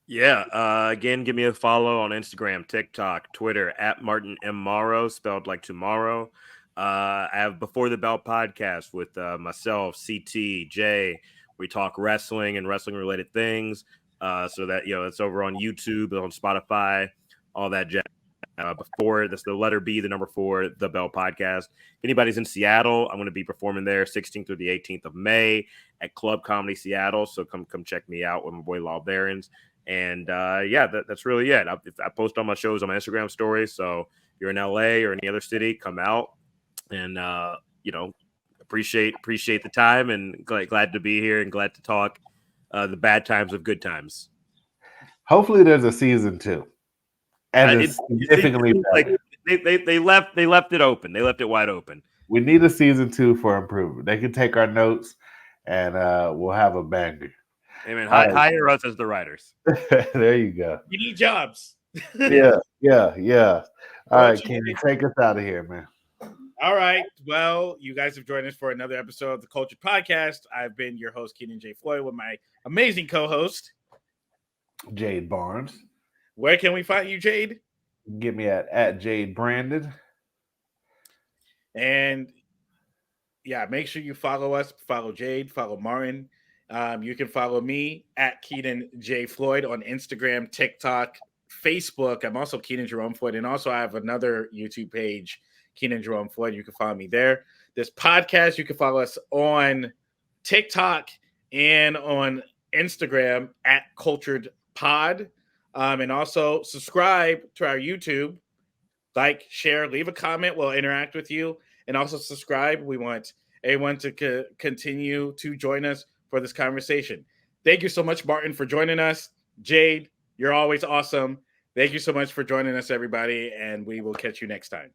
Speaker 3: Yeah. Again, give me a follow on Instagram, TikTok, Twitter at Martin M. Morrow, spelled like tomorrow. I have Before the Bell podcast with myself, CT, Jay. We talk wrestling and wrestling related things. So that, it's over on YouTube, on Spotify, all that jazz. Before that's the letter B, the number 4, the Bell podcast. If anybody's in Seattle, I'm going to be performing there 16th through the 18th of May at Club Comedy Seattle. So come check me out with my boy Law Barons. And that's really it. I post all my shows on my Instagram stories. So if you're in LA or any other city, come out and appreciate the time, and glad to be here and glad to talk the bad times of good times.
Speaker 2: Hopefully, there's a season 2, and it's significantly better.
Speaker 3: They left it open. They left it wide open.
Speaker 2: We need a season 2 for improvement. They can take our notes, and we'll have a banger.
Speaker 3: Hey man, hire us as the writers.
Speaker 2: There you go.
Speaker 1: We need jobs.
Speaker 2: Yeah. All right, Kenny, take us out of here, man.
Speaker 1: All right. Well, you guys have joined us for another episode of the Kultur'd podcast. I've been your host, Keenan J. Floyd, with my amazing co-host,
Speaker 2: Jade Barnes.
Speaker 1: Where can we find you, Jade?
Speaker 2: Get me at Jade Brandon.
Speaker 1: And yeah, make sure you follow us, follow Jade, follow Martin. You can follow me at Keenan J. Floyd on Instagram, TikTok, Facebook. I'm also Keenan Jerome Floyd. And also I have another YouTube page, Keenan Jerome Floyd. You can follow me there. This podcast, you can follow us on TikTok and on Instagram at Kultur'd Pod. And also subscribe to our YouTube. Like, share, leave a comment. We'll interact with you. And also subscribe. We want everyone to continue to join us for this conversation. Thank you so much, Martin, for joining us. Jade, you're always awesome. Thank you so much for joining us, everybody, and we will catch you next time.